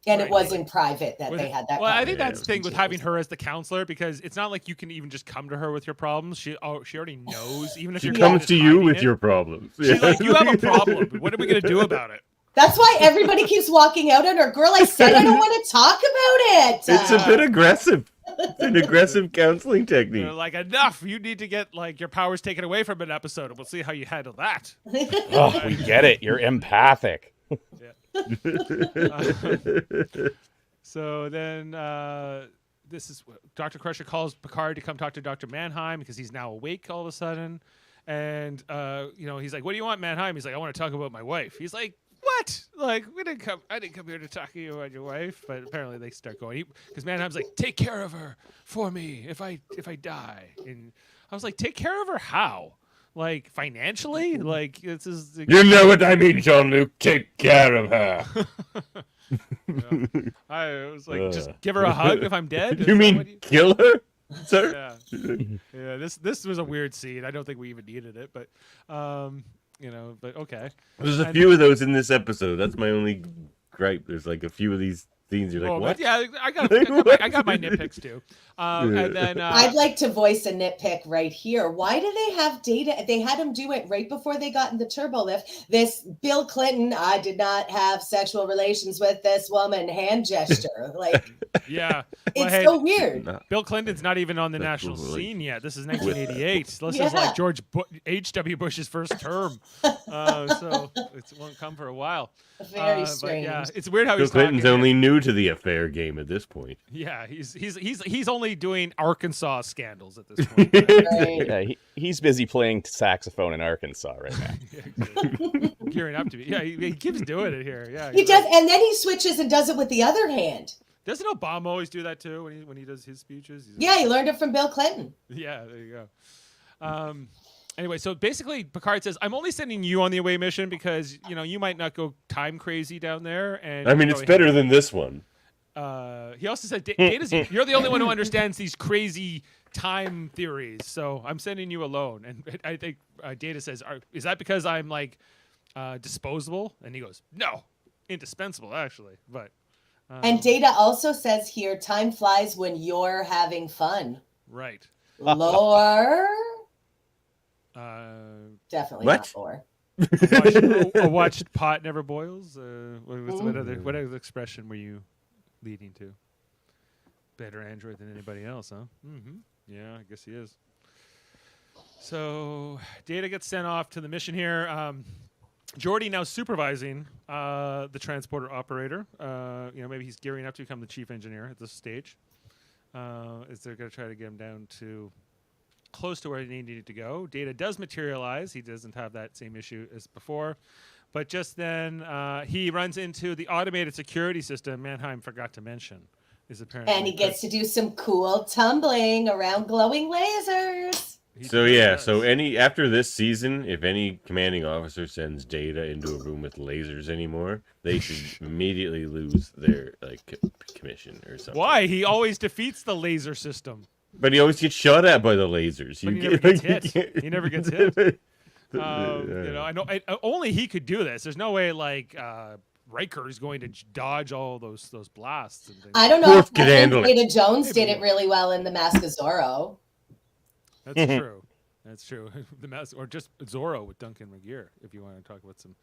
And Right. it was in private that With- they had that. Well, I think Yeah, that's the thing with having her as the counselor because it's not like you can even just come to her with your problems. She already knows, even if She you're comes just to you hiding with it. your problems. She's like, you have a problem. What are we going to do about it? That's why everybody keeps walking out on her. Girl, I said I don't want to talk about it. It's a bit aggressive. It's an aggressive counseling technique. They're like, enough. You need to get like your powers taken away from an episode, and we'll see how you handle that. Oh, we get it. You're empathic. So then this is Dr. Crusher calls Picard to come talk to Dr. Mannheim because he's now awake all of a sudden. And, he's like, what do you want, Mannheim? He's like, I want to talk about my wife. He's like, what? Like, I didn't come here to talk to you about your wife. But apparently they start going. Because Mannheim's like, take care of her for me if I die. And I was like, take care of her how? Like, financially? Like, this is... You know what I mean, Jean-Luc. Take care of her. I was like, just give her a hug if I'm dead? You mean kill her, sir? Yeah. This was a weird scene. I don't think we even needed it, but but okay. There's a few of those in this episode. That's my only gripe. There's like a few of these scenes. You're like, what? Yeah, I got my nitpicks too. And then I'd like to voice a nitpick right here. Why do they have Data? They had him do it right before they got in the turbo lift. This Bill Clinton, I did not have sexual relations with this woman hand gesture. Like, yeah, it's so weird. Bill Clinton's not not even on the national scene yet. This is 1988. This is like George H.W. Bush's first term. So it won't come for a while. Very strange. But yeah, it's weird how Bill he's Clinton's talking. only new to the affair game at this point. Yeah, he's only doing Arkansas scandals at this point. Right. Yeah, he's busy playing saxophone in Arkansas right now. Gearing up to be. Yeah, he keeps doing it here. Yeah, He does, and then he switches and does it with the other hand. Doesn't Obama always do that too when he does his speeches? Yeah, he learned it from Bill Clinton. Yeah, there you go. Anyway, so basically Picard says, I'm only sending you on the away mission because, you might not go time crazy down there. And I mean, it's better than this one. He also said, Data's, you're the only one who understands these crazy time theories, so I'm sending you alone. And I think Data says, is that because I'm like disposable? And he goes, no, indispensable, actually. But and Data also says here, time flies when you're having fun. Right. Lore? Definitely what? not lore. A watched pot never boils. What other expression were you leading to? Better android than anybody else, huh? Mm-hmm. Yeah, I guess he is. So Data gets sent off to the mission here. Geordi now supervising the transporter operator. Maybe he's gearing up to become the chief engineer at this stage. Is they're going to try to get him down to close to where he needed to go. Data does materialize. He doesn't have that same issue as before. But just then, he runs into the automated security system Mannheim forgot to mention. Is apparently and he gets to do some cool tumbling around glowing lasers. So after this season, if any commanding officer sends Data into a room with lasers anymore, they should immediately lose their commission or something. Why? He always defeats the laser system. But he always gets shot at by the lasers. But he never gets hit. He never gets hit. I know only he could do this. There's no way Riker is going to dodge all those blasts. And things. I don't know if Data Jones did it really well in the Mask of Zorro. That's true. That's true. Or just Zorro with Duncan McGear, if you want to talk about some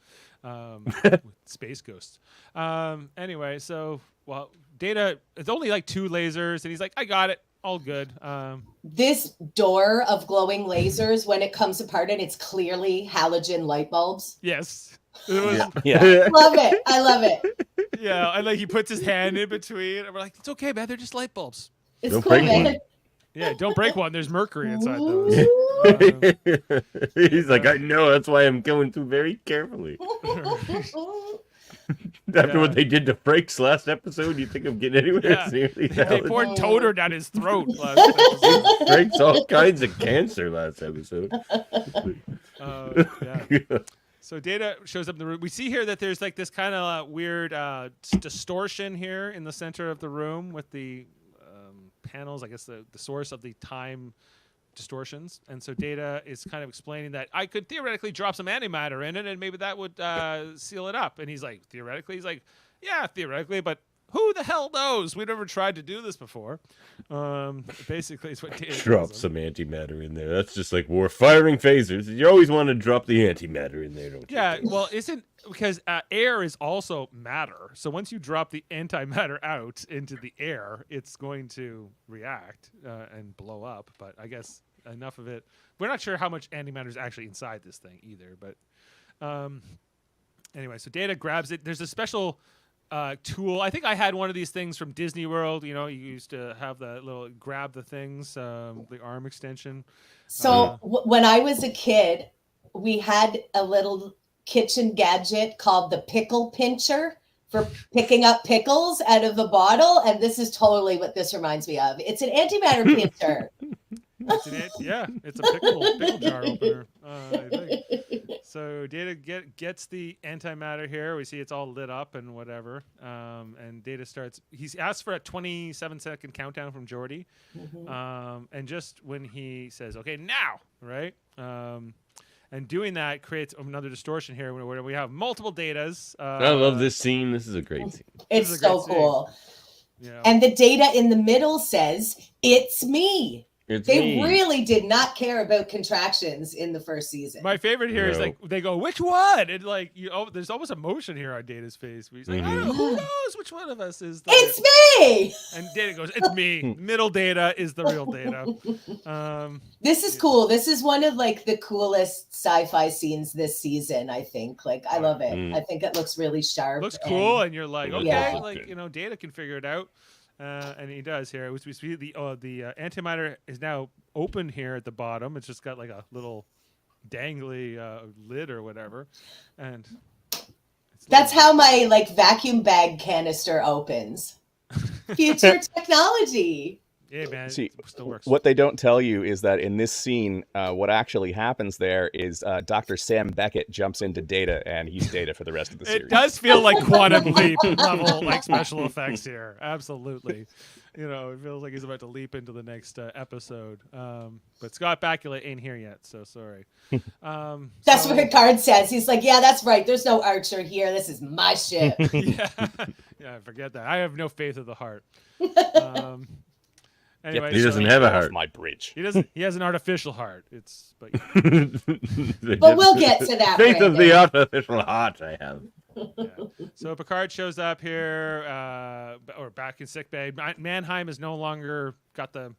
with space ghosts. Anyway, Data, it's only 2 lasers, and he's like, I got it. All good. This door of glowing lasers, when it comes apart, and it's clearly halogen light bulbs. Yes. It was, yeah. Love it. I love it. Yeah, and he puts his hand in between, and we're like, it's okay, man. They're just light bulbs. It's cool, man. Yeah, don't break one. There's mercury inside those. He's like, I know. That's why I'm going through very carefully. After what they did to Frakes last episode, you think I'm getting anywhere? Yeah. They poured Toter down his throat last episode. Frakes all kinds of cancer last episode. Yeah. So Data shows up in the room. We see here that there's this kind of weird distortion here in the center of the room with the panels, I guess the source of the time distortions. And so Data is kind of explaining that I could theoretically drop some antimatter in it and maybe that would seal it up. And he's like, theoretically? He's like, yeah, theoretically, but who the hell knows? We've never tried to do this before. Basically, it's what Data drop some antimatter in there. That's just like war firing phasers. You always want to drop the antimatter in there, don't you? Yeah, well, because air is also matter. So once you drop the antimatter out into the air, it's going to react and blow up. But I guess enough of it. We're not sure how much antimatter is actually inside this thing either. But anyway, so Data grabs it. There's a special tool. I think I had one of these things from Disney World. You used to have the little grab the things, the arm extension. So when I was a kid, we had a little kitchen gadget called the pickle pincher for picking up pickles out of a bottle. And this is totally what this reminds me of. It's an antimatter pincher. It's a pickle jar opener, I think. So Data gets the antimatter here. We see it's all lit up and whatever. And Data starts. He's asked for a 27-second countdown from Geordi. And just when he says, "Okay, now," right? And doing that creates another distortion here where we have multiple Datas. I love this scene. This is a great scene. It's so cool. Yeah. And the Data in the middle says, "It's me." They really did not care about contractions in the first season. My favorite here is like they go, "Which one?" And like there's almost emotion here on Data's face. He's like, "I don't know, who knows which one of us is the?" It's me. And Data goes, "It's me." Middle Data is the real Data. This is cool. This is one of like the coolest sci-fi scenes this season. I think. Like, I love it. I think it looks really sharp. Looks cool, and you're like, okay, Yeah. like Data can figure it out. And he does here. We see the antimatter is now open here at the bottom. It's just got like a little dangly lid or whatever, and that's how my like vacuum bag canister opens. Future technology. Yeah, man. See, it still works. what they don't tell you is that in this scene, what actually happens there is Dr. Sam Beckett jumps into Data, and he's Data for the rest of the series. It does feel like Quantum Leap level like special effects here. Absolutely. It feels like he's about to leap into the next episode. But Scott Bakula ain't here yet, so sorry. That's what Picard says. He's like, "Yeah, that's right. There's no Archer here. This is my ship." Yeah, forget that. I have no faith of the heart. Anyway, he doesn't have a heart. My bridge. He doesn't. He has an artificial heart. But we'll get to that. Faith Brandon. of the artificial heart I have. Yeah. So Picard shows up here, or back in sickbay. Mannheim is no longer got the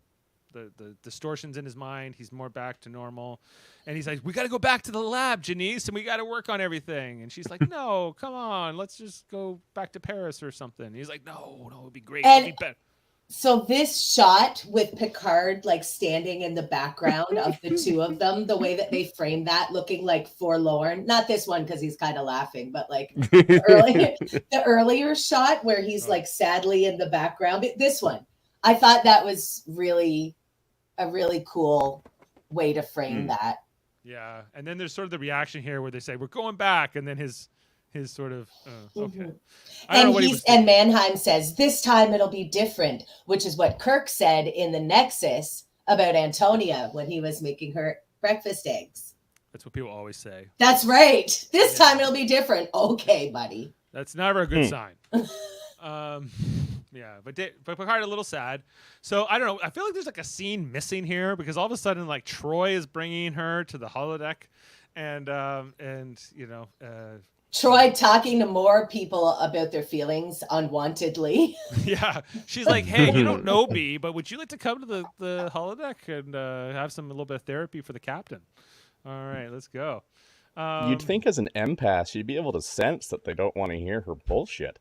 distortions in his mind. He's more back to normal, and he's like, "We got to go back to the lab, Janice, and we got to work on everything." And she's like, "No, come on, let's just go back to Paris or something." He's like, "No, it'd be great. It'd be better." So this shot with Picard like standing in the background of the two of them, the way that they framed that, looking like forlorn. Not this one because he's kind of laughing, but like the earlier shot where he's like sadly in the background. This one, I thought that was really a really cool way to frame that. Yeah, and then there's sort of the reaction here where they say we're going back, and then his sort of okay. And Mannheim says this time it'll be different, which is what Kirk said in the Nexus about Antonia when he was making her breakfast eggs. That's what people always say. That's right. This time it'll be different. Okay, buddy. That's never a good sign. Yeah, but Picard a little sad. So I don't know. I feel like there's like a scene missing here because all of a sudden like Troy is bringing her to the holodeck, and Troy talking to more people about their feelings unwantedly. Yeah, she's like, "Hey, you don't know me, but would you like to come to the holodeck and have a little bit of therapy for the captain?" All right, let's go. You'd think as an empath, she'd be able to sense that they don't want to hear her bullshit.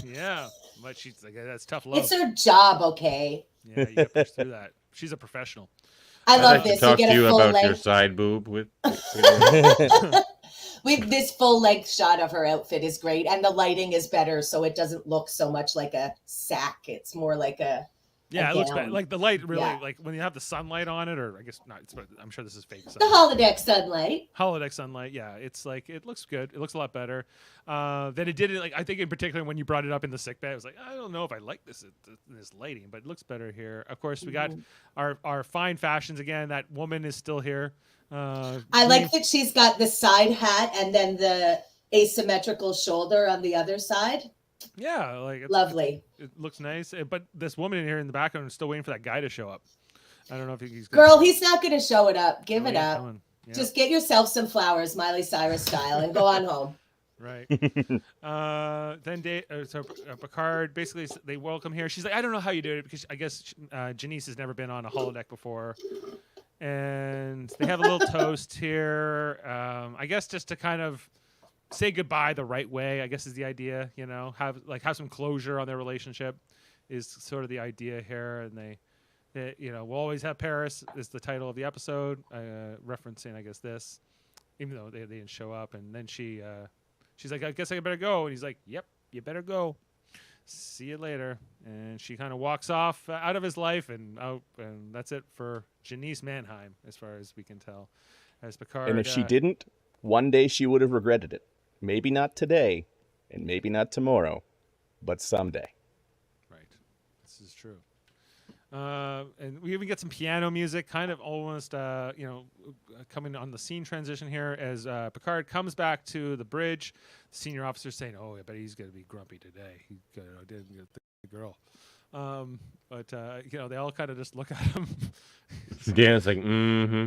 Yeah, but she's like, that's tough love. It's her job, okay? Yeah, you gotta push through that. She's a professional. I love like this. to talk you to get you a full about length. your side boob with. With this full length shot of her outfit is great, and the lighting is better, so it doesn't look so much like a sack. It's more like a it looks gown. better. Like the light really, Yeah. like when you have the sunlight on it, or I guess not. I'm sure this is fake the sunlight. holodeck sunlight. Holodeck sunlight, yeah, it's like it looks good. It looks a lot better than it did. Like I think in particular when you brought it up in the sick bay, I was like, I don't know if I like this lighting, but it looks better here. Of course, we got our fine fashions again. That woman is still here. I like that she's got the side hat and then the asymmetrical shoulder on the other side. Yeah, like Lovely. It looks nice, but this woman in here in the background is still waiting for that guy to show up. I don't know if he's Girl, he's not going to show it up. Give it up. Yeah. Just get yourself some flowers, Miley Cyrus style, and go on home. Right. Then Picard, basically, they welcome here. She's like, I don't know how you do it because I guess Janice has never been on a holodeck before. And they have a little toast here. I guess just to kind of say goodbye the right way, I guess is the idea. You know, have some closure on their relationship is sort of the idea here. And they you know, we'll always have Paris is the title of the episode, referencing, I guess, this, even though they didn't show up. And then she's like, I guess I better go. And he's like, yep, you better go. See you later. And she kind of walks off out of his life and out, and that's it for Janice Mannheim, as far as we can tell. As Picard, And if she didn't, one day she would have regretted it. Maybe not today, and maybe not tomorrow, but someday. Right. This is true. And we even get some piano music, kind of almost, coming on the scene transition here as Picard comes back to the bridge. The senior officer saying, "Oh, I bet he's going to be grumpy today. He didn't get the girl." But they all kind of just look at him. Dan's like, mm-hmm.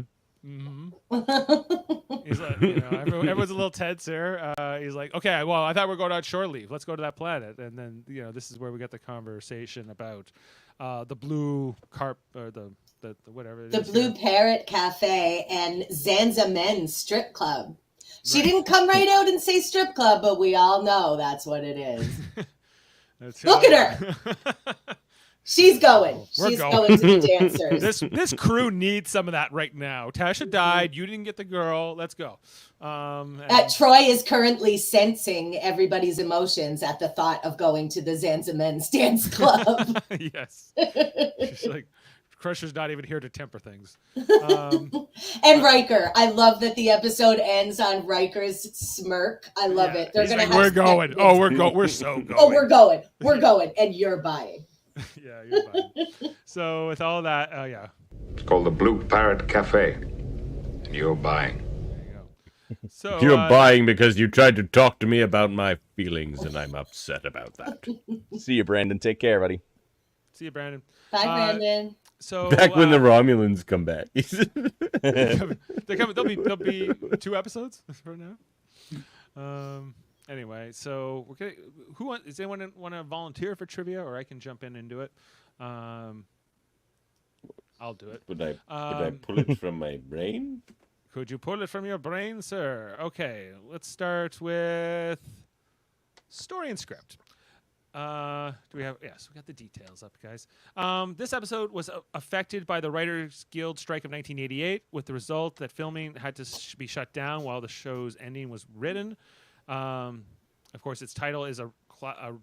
He's like, everyone's a little tense here. He's like, okay, well, I thought we were going on shore leave. Let's go to that planet. And then, this is where we get the conversation about the blue carp or the whatever. The Blue Parrot Cafe and Zanza Men's Strip Club. She didn't come right out and say strip club, but we all know that's what it is. Look at her. She's going. She's going to the dancers. This crew needs some of that right now. Tasha died. You didn't get the girl. Let's go. Troy is currently sensing everybody's emotions at the thought of going to the Zanza Men's Dance Club. Yes. She's like, Crusher's not even here to temper things. And Riker. I love that the episode ends on Riker's smirk. I love it. They're gonna like, we're going. Oh, we're so going. Oh, we're going. We're going. And you're buying. Yeah, you're fine. So with all that, It's called the Blue Parrot Cafe, and you're buying. There you go. So You're buying because you tried to talk to me about my feelings, and I'm upset about that. See you, Brandon. Take care, buddy. See you, Brandon. Bye, Brandon. So Back when the Romulans come back. they're coming. There'll be 2 episodes for now. Anyway, so we're gonna. Does anyone want to volunteer for trivia, or I can jump in and do it? I'll do it. Would I pull it from my brain? Could you pull it from your brain, sir? Okay, let's start with story and script. Do we have? Yes, we got the details up, guys. This episode was affected by the Writers Guild strike of 1988, with the result that filming had to be shut down while the show's ending was written. Of course, its title is a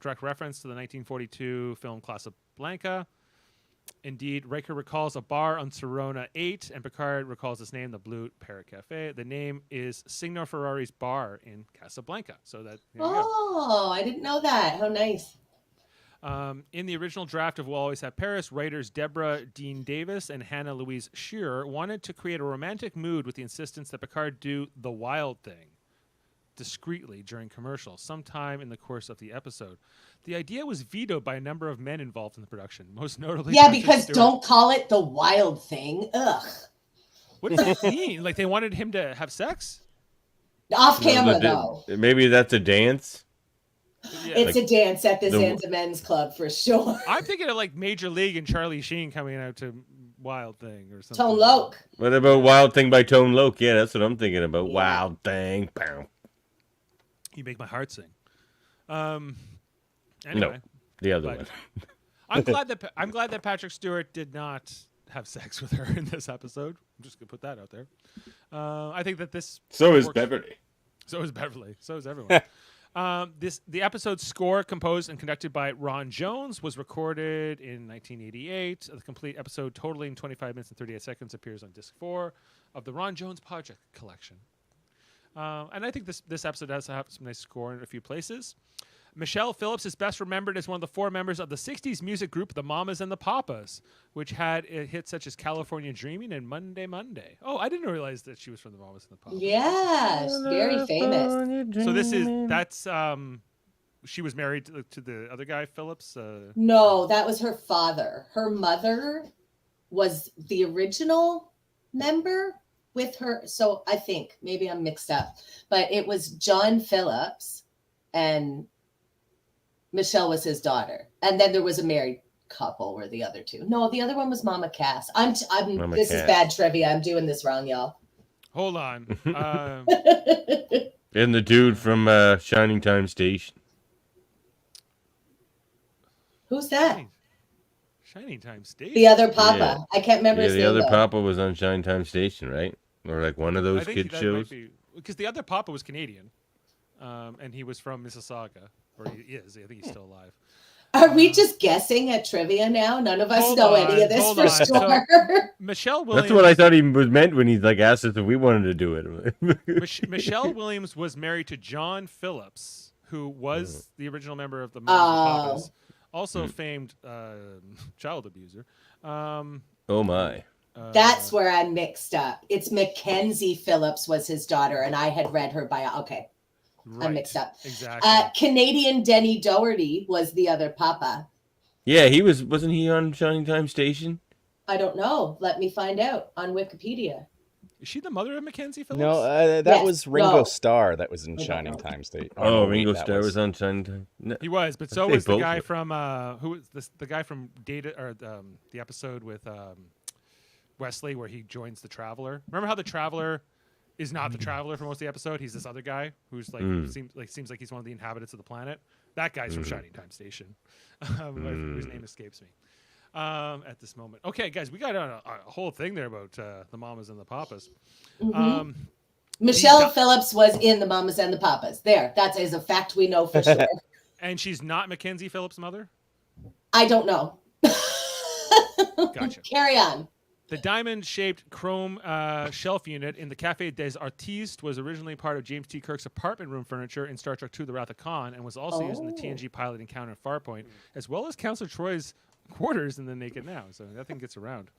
direct reference to the 1942 film Casablanca. Indeed, Riker recalls a bar on Serona 8, and Picard recalls its name, the Blue Parrot Cafe. The name is Signor Ferrari's bar in Casablanca. So that. I didn't know that. How nice. In the original draft of We'll Always Have Paris, writers Deborah Dean Davis and Hannah Louise Shearer wanted to create a romantic mood with the insistence that Picard do the wild thing discreetly during commercials sometime in the course of the episode. The idea was vetoed by a number of men involved in the production, most notably because Stewart. Don't call it the wild thing. Ugh. What does that mean? Like they wanted him to have sex? Off camera, though. Maybe that's a dance? Yeah. It's a dance at the Zanza Men's Club for sure. I'm thinking of like Major League and Charlie Sheen coming out to Wild Thing or something. Tone Loc. What about Wild Thing by Tone Loc? Yeah, that's what I'm thinking about. Yeah. Wild Thing. Bow. You make my heart sing. Anyway, no, the other one. I'm glad that Patrick Stewart did not have sex with her in this episode. I'm just gonna put that out there. I think that this. So is Beverly. So is Beverly. So is everyone. The episode's score, composed and conducted by Ron Jones, was recorded in 1988. The complete episode, totaling 25 minutes and 38 seconds, appears on disc 4 of the Ron Jones Project Collection. And I think this episode does have some nice score in a few places. Michelle Phillips is best remembered as one of the 4 members of the 60s music group The Mamas and the Papas, which had hits such as California Dreaming and Monday Monday. Oh, I didn't realize that she was from The Mamas and the Papas. Yeah, she's very famous. So that's she was married to the other guy, Phillips? No, that was her father. Her mother was the original member with her. So I think maybe I'm mixed up, but it was John Phillips and Michelle was his daughter. And then there was a married couple were the other 2. No, the other one was Mama Cass. This is bad trivia. I'm doing this wrong, y'all. Hold on. And the dude from Shining Time Station. Who's that? Shining Time Station. The other Papa. Yeah. I can't remember his the name. other though. Papa was on Shining Time Station, right? Or like one of those kid shows. Because the other Papa was Canadian, and he was from Mississauga, or he is. I think he's still alive. Are we just guessing at trivia now? None of us know any of this for sure. So, Michelle Williams. That's what I thought he was meant when he like asked us if we wanted to do it. Michelle Williams was married to John Phillips, who was the original member of the Papas, also famed child abuser. Oh my. That's where I'm mixed up. It's Mackenzie Phillips was his daughter, and I had read her bio. Okay. Right. I'm mixed up. Exactly. Canadian Denny Doherty was the other Papa. Yeah, wasn't he on Shining Time Station? I don't know. Let me find out on Wikipedia. Is she the mother of Mackenzie Phillips? No, that was Ringo Starr that was in Shining Time Station. Oh, Ringo Starr was on Shining Time. No, he was, but so was the guy from who was this? The guy from Data or the episode with Wesley where he joins the Traveler. Remember how the Traveler is not the Traveler for most of the episode? He's this other guy who's like seems like he's one of the inhabitants of the planet. That guy's from Shining Time Station, whose name escapes me at this moment. Okay, guys, we got a whole thing there about the Mamas and the Papas. Michelle Phillips was in the Mamas and the Papas. There, that is a fact we know for sure. And she's not Mackenzie Phillips' mother? I don't know. Gotcha. Carry on. The diamond-shaped chrome shelf unit in the Café des Artistes was originally part of James T. Kirk's apartment room furniture in Star Trek II: The Wrath of Khan, and was also used in the TNG pilot Encounter at Farpoint, as well as Counselor Troy's quarters in The Naked Now. So that thing gets around.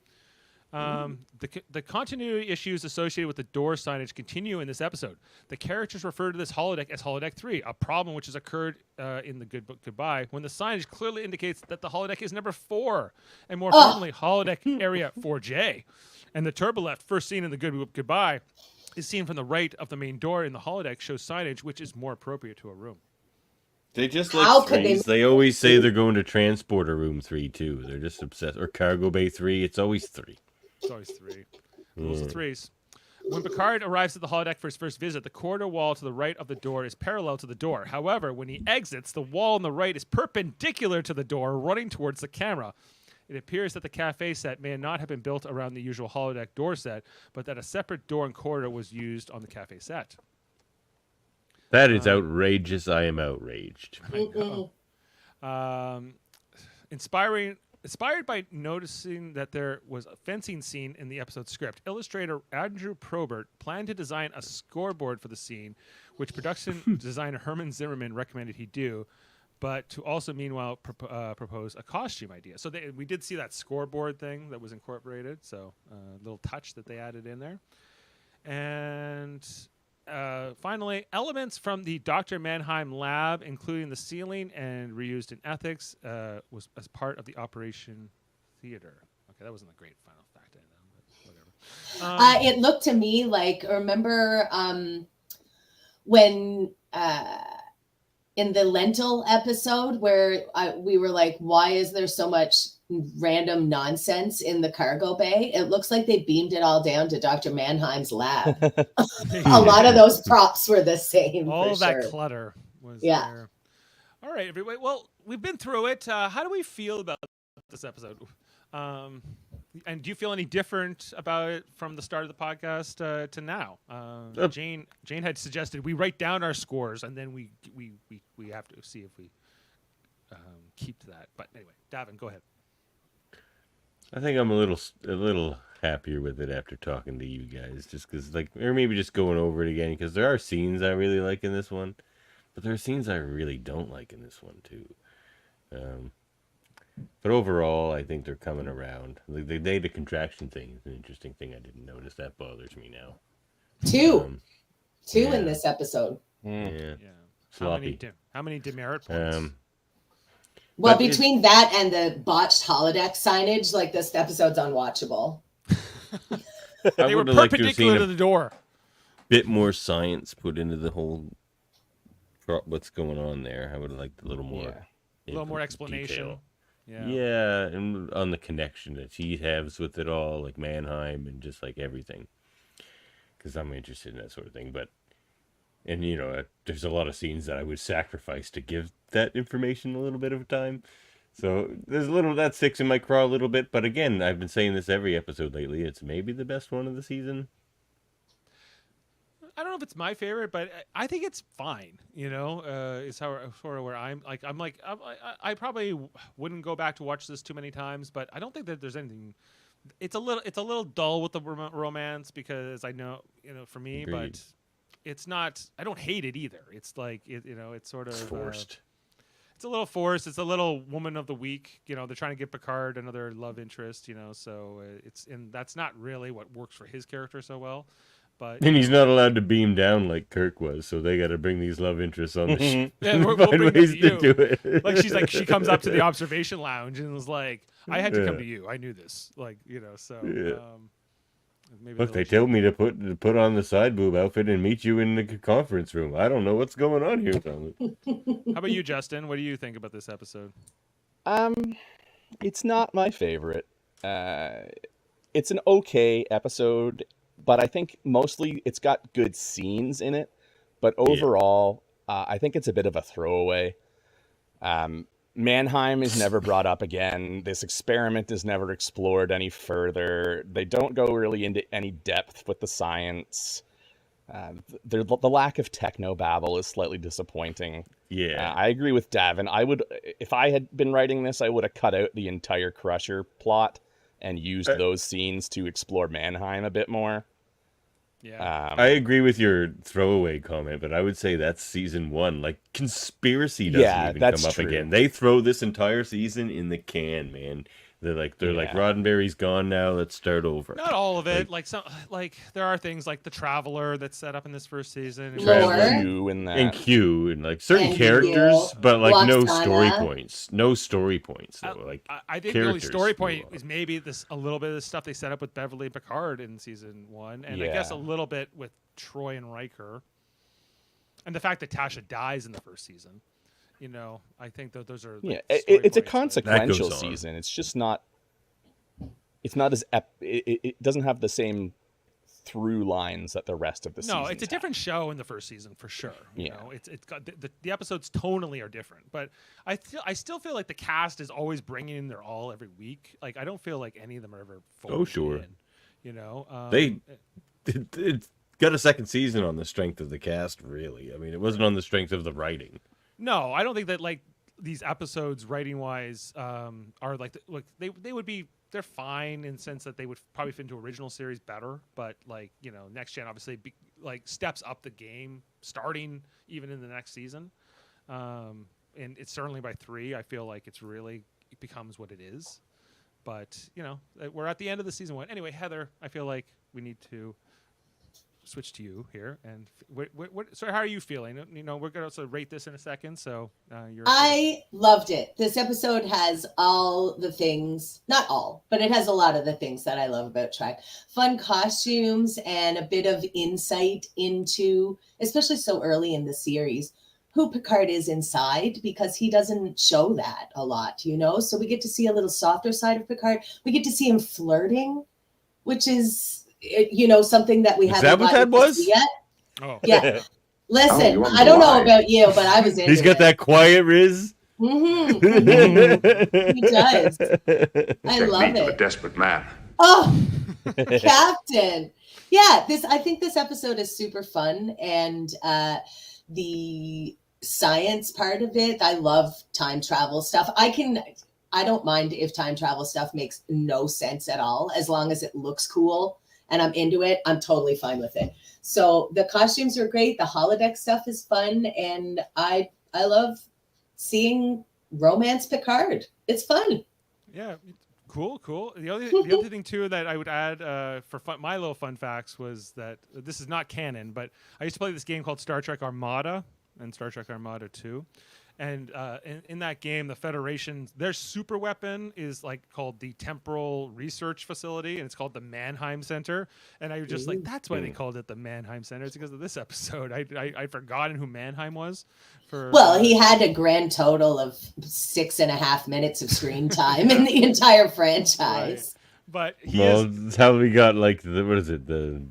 The continuity issues associated with the door signage continue in this episode. The characters refer to this holodeck as Holodeck 3, a problem which has occurred in the Good Book Goodbye, when the signage clearly indicates that the holodeck is number 4, and more firmly, holodeck area 4J. And the turbolift, first seen in the Good Book Goodbye, is seen from the right of the main door in the holodeck, shows signage which is more appropriate to a room. They just like threes. They always say they're going to transporter room 3 too. They're just obsessed. Or cargo bay 3. It's always 3. It's always 3. Rules of threes. When Picard arrives at the holodeck for his first visit, the corridor wall to the right of the door is parallel to the door. However, when he exits, the wall on the right is perpendicular to the door, running towards the camera. It appears that the cafe set may not have been built around the usual holodeck door set, but that a separate door and corridor was used on the cafe set. That is outrageous. I am outraged. I know. Inspired by noticing that there was a fencing scene in the episode script, illustrator Andrew Probert planned to design a scoreboard for the scene, which production designer Herman Zimmerman recommended he do, but to also meanwhile propose a costume idea. So we did see that scoreboard thing that was incorporated, so a little touch that they added in there. And finally, elements from the Dr. Mannheim lab, including the ceiling and reused in ethics, was as part of the Operation Theater. Okay, that wasn't a great final fact, but whatever. It looked to me like, remember when in the lentil episode where we were like, why is there so much random nonsense in the cargo bay? It looks like they beamed it all down to Dr. Mannheim's lab. A lot of those props were the same. All that clutter was there. All right, everybody. Well, we've been through it. How do we feel about this episode? And do you feel any different about it from the start of the podcast to now? Jane had suggested we write down our scores and then we have to see if we keep to that. But anyway, Davan, go ahead. I think I'm a little happier with it after talking to you guys, just because, like, or maybe just going over it again, because there are scenes I really like in this one, but there are scenes I really don't like in this one too. But overall, I think they're coming around. The data contraction thing is an interesting thing I didn't notice. That bothers me now. Two in this episode. Yeah. Sloppy. How many demerit points? Well, between that and the botched holodeck signage, like, this episode's unwatchable. They were perpendicular to the door. Bit more science put into the whole what's going on there. I would have liked a little more. A little more explanation. Detail. Yeah, and on the connection that he has with it all, like Mannheim and just like everything. Because I'm interested in that sort of thing. But And, there's a lot of scenes that I would sacrifice to give that information a little bit of time. So there's a little that sticks in my craw a little bit. But again, I've been saying this every episode lately. It's maybe the best one of the season. I don't know if it's my favorite, but I think it's fine. It's how sort of where I probably wouldn't go back to watch this too many times, but I don't think that there's anything. It's a little dull with the romance because I know for me, Agreed. but it's not. I don't hate it either. It's like it's sort of Forced. It's a little forced. It's a little woman of the week. They're trying to give Picard another love interest. So that's not really what works for his character so well. But And he's not allowed to beam down like Kirk was, so they got to bring these love interests on the ship. Yeah, we'll Find bring them ways to to you. do it. Like she comes up to the observation lounge and was like, "I had to come to you. I knew this." So maybe Look, they told me to put on the side boob outfit and meet you in the conference room. I don't know what's going on here, Tommy. How about you, Justin? What do you think about this episode? It's not my favorite. It's an okay episode, but I think mostly it's got good scenes in it. But overall, I think it's a bit of a throwaway. Mannheim is never brought up again. This experiment is never explored any further. They don't go really into any depth with the science. The lack of technobabble is slightly disappointing. Yeah. I agree with Davan. If I had been writing this, I would have cut out the entire Crusher plot and used those scenes to explore Mannheim a bit more. Yeah. I agree with your throwaway comment, but I would say that's season 1. Like, conspiracy doesn't even come up true. again. They throw this entire season in the can, man. They're like Roddenberry's gone now. Let's start over. Not all of it. There are things like the Traveler that's set up in this first season. Q and that. And Q and like certain And characters, but like no Waxana. story points. No story points. Though. I think the only characters story point move is on. maybe a little bit of the stuff they set up with Beverly and Picard in season 1, and I guess a little bit with Troy and Riker, and the fact that Tasha dies in the first season. I think that those are it's a points, consequential That goes on. season. It's just not. It's not as it doesn't have the same through lines that the rest of the season. No, it's a different show in the first season for sure. You know, it's got the episodes tonally are different, but I still feel like the cast is always bringing in their all every week. Like I don't feel like any of them are ever Oh, sure. in, you know. It got a second season on the strength of the cast, really. I mean, it wasn't on the strength of the writing. No, I don't think that like these episodes writing wise are like they would be. They're fine in the sense that they would probably fit into original series better, but like, you know, Next Gen obviously steps up the game starting even in the next season. And it's certainly by 3, I feel like it becomes what it is. But, you know, we're at the end of the season 1. Anyway, Heather, I feel like we need to switch to you here. And so how are you feeling? You know, we're going to also rate this in a second. So I loved it. This episode has all the things, not all, but it has a lot of the things that I love about Trek. Fun costumes and a bit of insight into, especially so early in the series, who Picard is inside, because he doesn't show that a lot, you know? So we get to see a little softer side of Picard. We get to see him flirting, which is, you know, something that we haven't gotten to see yet. Oh. Yeah. Listen, you want I don't know wine? about you, but I was into He's got it. that quiet riz. Mm-hmm. He does. I Take love me to a it. desperate man. Oh, Captain. Yeah, I think this episode is super fun, and the science part of it, I love time travel stuff. I don't mind if time travel stuff makes no sense at all, as long as it looks cool and I'm into it. I'm totally fine with it. So the costumes are great. The holodeck stuff is fun, and I love seeing romance Picard. It's fun. Yeah, cool. The other thing too that I would add for my little fun facts was that this is not canon, but I used to play this game called Star Trek Armada and Star Trek Armada 2. And in that game, the Federation, their super weapon is like called the Temporal Research Facility, and it's called the Mannheim Center. And I was just like, that's why they called it the Mannheim Center. It's because of this episode. I'd forgotten who Mannheim was. Well, he had a grand total of 6.5 minutes of screen time in the entire franchise. Right. But That's how we got like what is it? The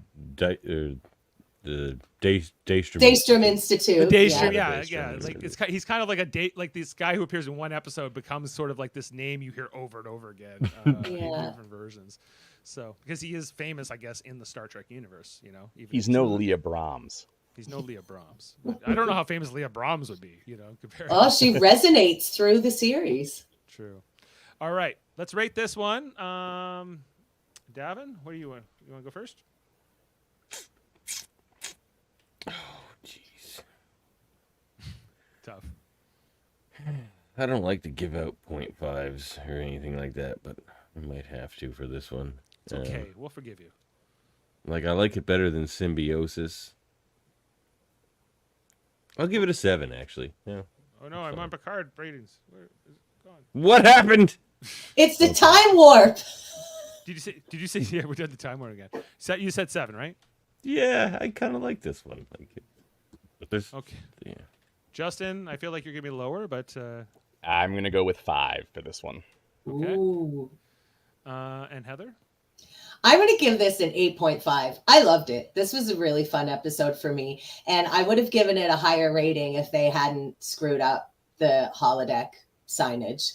Daystrom. Daystrom Institute. The Daystrom, Yeah. yeah. Like he's kind of like like this guy who appears in one episode becomes sort of like this name you hear over and over again in different versions. So because he is famous, I guess, in the Star Trek universe, you know. He's no Leah Brahms. He's no Leah Brahms. I don't know how famous Leah Brahms would be, you know, compared. Oh, she resonates through the series. True. All right, let's rate this one. Davan, what do you want? You want to go first? Oh, jeez. Tough. I don't like to give out 0.5s or anything like that, but I might have to for this one. It's okay. We'll forgive you. Like, I like it better than Symbiosis. I'll give it a 7, actually. Yeah. Oh no, I'm on Picard ratings. Where is it gone? What happened? It's the time warp. Did you say yeah, we're doing the time warp again. You said 7, right? Yeah, I kind of like this one. Like it. But there's Okay. Yeah. Justin, I feel like you're gonna be lower, but I'm gonna go with 5 for this one. okay. Ooh. And Heather? I'm going to give this an 8.5. I loved it. This was a really fun episode for me. And I would have given it a higher rating if they hadn't screwed up the holodeck signage.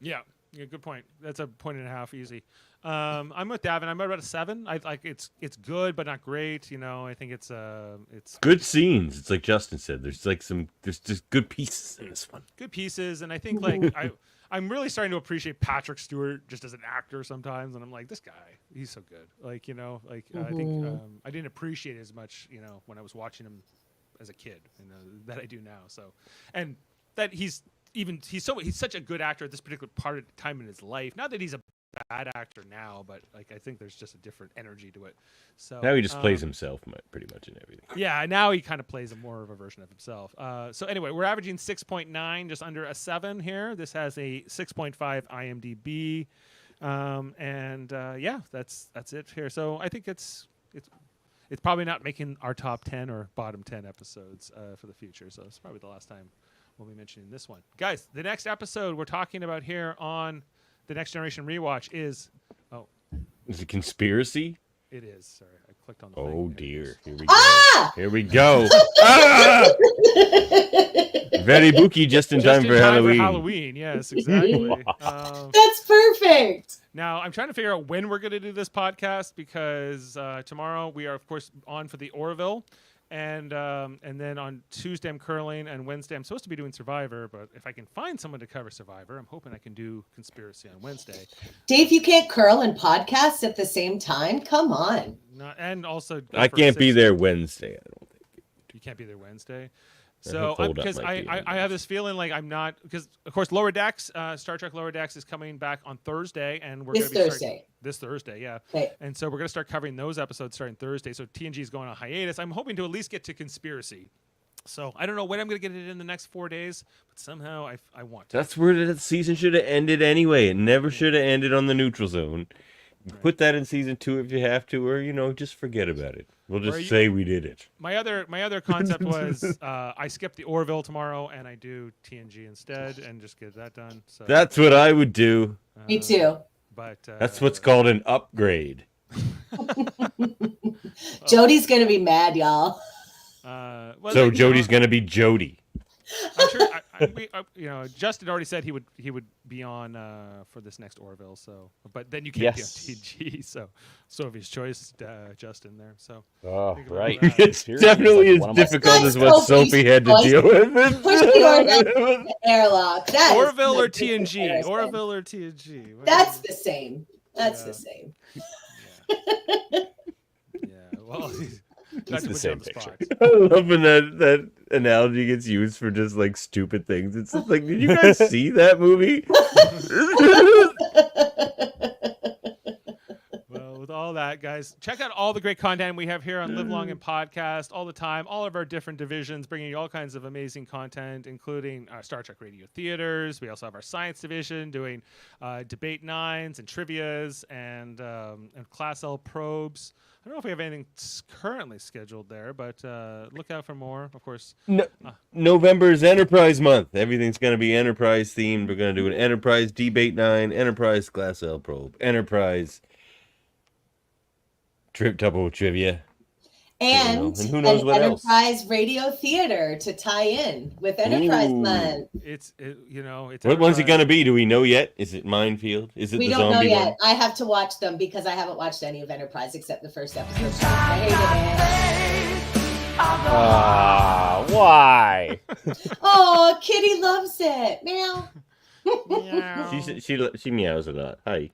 Yeah, good point. That's a 1.5 easy. I'm with Davan. I'm about a 7. I like it's good but not great. You know, I think it's Good scenes. It's like Justin said. There's just good pieces in this one. good pieces, and I think like I'm really starting to appreciate Patrick Stewart just as an actor sometimes, and I'm like, this guy, he's so good. Like, you know, like I think I didn't appreciate it as much, you know, when I was watching him as a kid, you know, that I do now. So, and that he's such a good actor at this particular part of time in his life. Not that he's a bad actor now, but like I think there's just a different energy to it. So Now he just plays himself pretty much in everything. yeah, now he kind of plays a more of a version of himself. So anyway, we're averaging 6.9, just under a 7 here. This has a 6.5 IMDb, and yeah, that's it here. So I think it's probably not making our top 10 or bottom 10 episodes for the future. So it's probably the last time we'll be mentioning this one, guys. The next episode we're talking about here on the Next Generation Rewatch is Is it conspiracy? It is. Sorry, I clicked on the Oh thing. dear. Here we go. Ah! Here we go. Ah! Very booky, just in time for Halloween. Halloween, yes, exactly. That's perfect. Now, I'm trying to figure out when we're going to do this podcast because tomorrow we are, of course, on for the Orville. And then on Tuesday I'm curling, and Wednesday I'm supposed to be doing Survivor. But if I can find someone to cover Survivor, I'm hoping I can do Conspiracy on Wednesday. Dave, you can't curl and podcast at the same time? Come on. And also, I can't be there Wednesday, I don't think. You can't be there Wednesday. I So hope Hold Up because might be I on have this feeling like I'm not, because of course Lower Decks, Star Trek Lower Decks is coming back on Thursday, and we're This going to be Thursday. this Thursday, yeah. Okay. And so we're going to start covering those episodes starting Thursday. So TNG is going on hiatus. I'm hoping to at least get to Conspiracy. So I don't know when I'm going to get it in the next 4 days, but somehow I want to. That's where the season should have ended anyway. It never should have ended on the neutral zone. Right. Put that in season 2 if you have to, or just forget about it. We'll just say we did it. My other concept was I skip the Orville tomorrow and I do TNG instead and just get that done. So That's what I would do. Me too. But That's what's called an upgrade. Jody's going to be mad, y'all. So Jody's going to be Jody. I'm sure. Justin already said he would be on for this next Orville. So, but then you can't be on TNG. So of his choice, Justin there. So. Oh, right. It's definitely as difficult as what Sophie had to deal with. Push the airlock. That Orville or TNG. Orville or TNG. That's the same. That's the same. Yeah. Well. It's the same picture. I love when that analogy gets used for just like stupid things. It's just like, did you guys see that movie? Well, with all that, guys, check out all the great content we have here on Live Long and Podcast all the time. All of our different divisions bringing you all kinds of amazing content, including Star Trek Radio Theaters. We also have our science division doing debate nines and trivias and Class L probes. I don't know if we have anything currently scheduled there, but look out for more, of course. November is Enterprise Month. Everything's going to be Enterprise themed. We're going to do an Enterprise Debate 9, Enterprise Class L Probe, Enterprise Double Trivia. And who knows an what else? Enterprise Radio Theater to tie in with Enterprise Ooh. Month. It's What one's it Enterprise. going to be? Do we know yet? Is it Minefield? Is it We the don't know zombie yet. one? I have to watch them because I haven't watched any of Enterprise except the first episode. I hated it. Why? Oh, Kitty loves it. Meow. She meows a lot. Hi.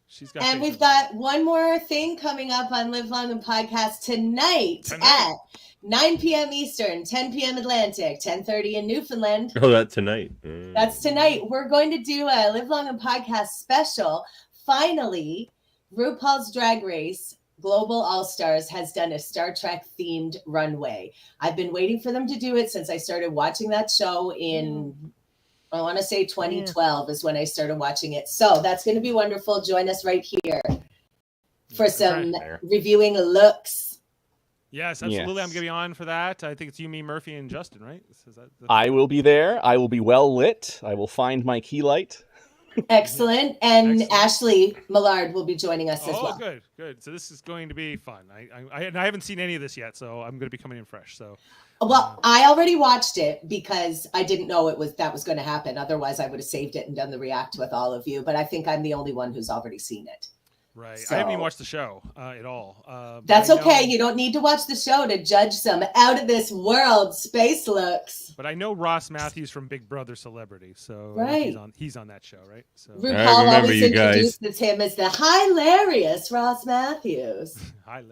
She's got And things we've to got one more thing coming up on Live Long and Podcast tonight at 9 p.m. Eastern, 10 p.m. Atlantic, 10:30 in Newfoundland. Oh, that's tonight. That's tonight. We're going to do a Live Long and Podcast special. Finally, RuPaul's Drag Race Global All-Stars has done a Star Trek themed runway. I've been waiting for them to do it since I started watching that show in, I want to say 2012 is when I started watching it. So that's going to be wonderful. Join us right here for some reviewing looks. Yes, absolutely. Yes. I'm going to be on for that. I think it's you, me, Murphy, and Justin, right? I will be there. I will be well lit. I will find my key light. Excellent. And Excellent. Ashley Millard will be joining us as well. Oh, good. So this is going to be fun. I haven't seen any of this yet, so I'm going to be coming in fresh. So, Well, I already watched it because I didn't know that was going to happen. Otherwise, I would have saved it and done the react with all of you. But I think I'm the only one who's already seen it. right. So- I haven't even watched the show at all. But That's I know- okay. You don't need to watch the show to judge some out of this world space looks. But I know Ross Matthews from Big Brother Celebrity, so I think Right. he's on that show, right? So RuPaul remember always you guys. introduces him as the hilarious Ross Matthews. right.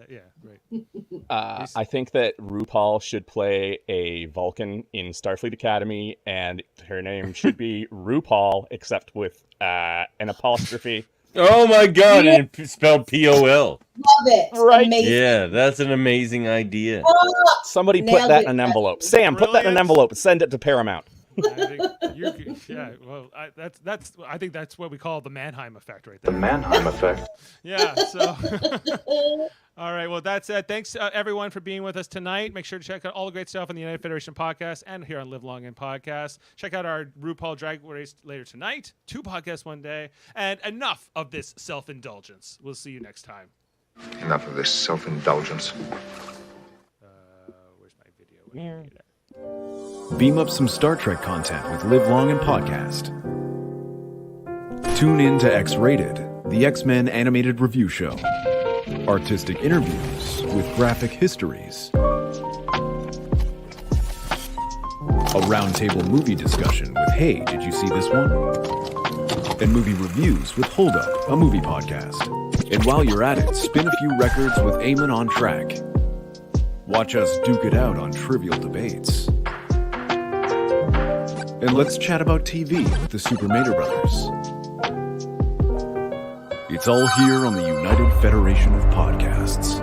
I think that RuPaul should play a Vulcan in Starfleet Academy, and her name should be RuPaul, except with an apostrophe. Oh my God! And it's spelled POL. Love it. Right. Amazing. Yeah, that's an amazing idea. Oh, Somebody put Nailed that it, in an Justin. envelope. Sam, put that in an Brilliant. envelope and send it to Paramount. I think that's what we call the Mannheim effect, right there. Mannheim effect. Yeah. So. All right. Well, that's it. Thanks, everyone, for being with us tonight. Make sure to check out all the great stuff on the United Federation podcast and here on Live Long and Podcast. Check out our RuPaul Drag Race later tonight. 2 podcasts one day. And enough of this self-indulgence. We'll see you next time. Enough of this self-indulgence. Where's my video? Beam up some Star Trek content with Live Long and Podcast. Tune in to X-Rated, the X-Men animated review show. Artistic interviews with graphic histories. A roundtable movie discussion with Hey, did you see this one? And movie reviews with Hold Up, a movie podcast. And while you're at it, spin a few records with Eamon on Track. Watch us duke it out on trivial debates. And let's chat about TV with the Super Mater Brothers. It's all here on the United Federation of Podcasts.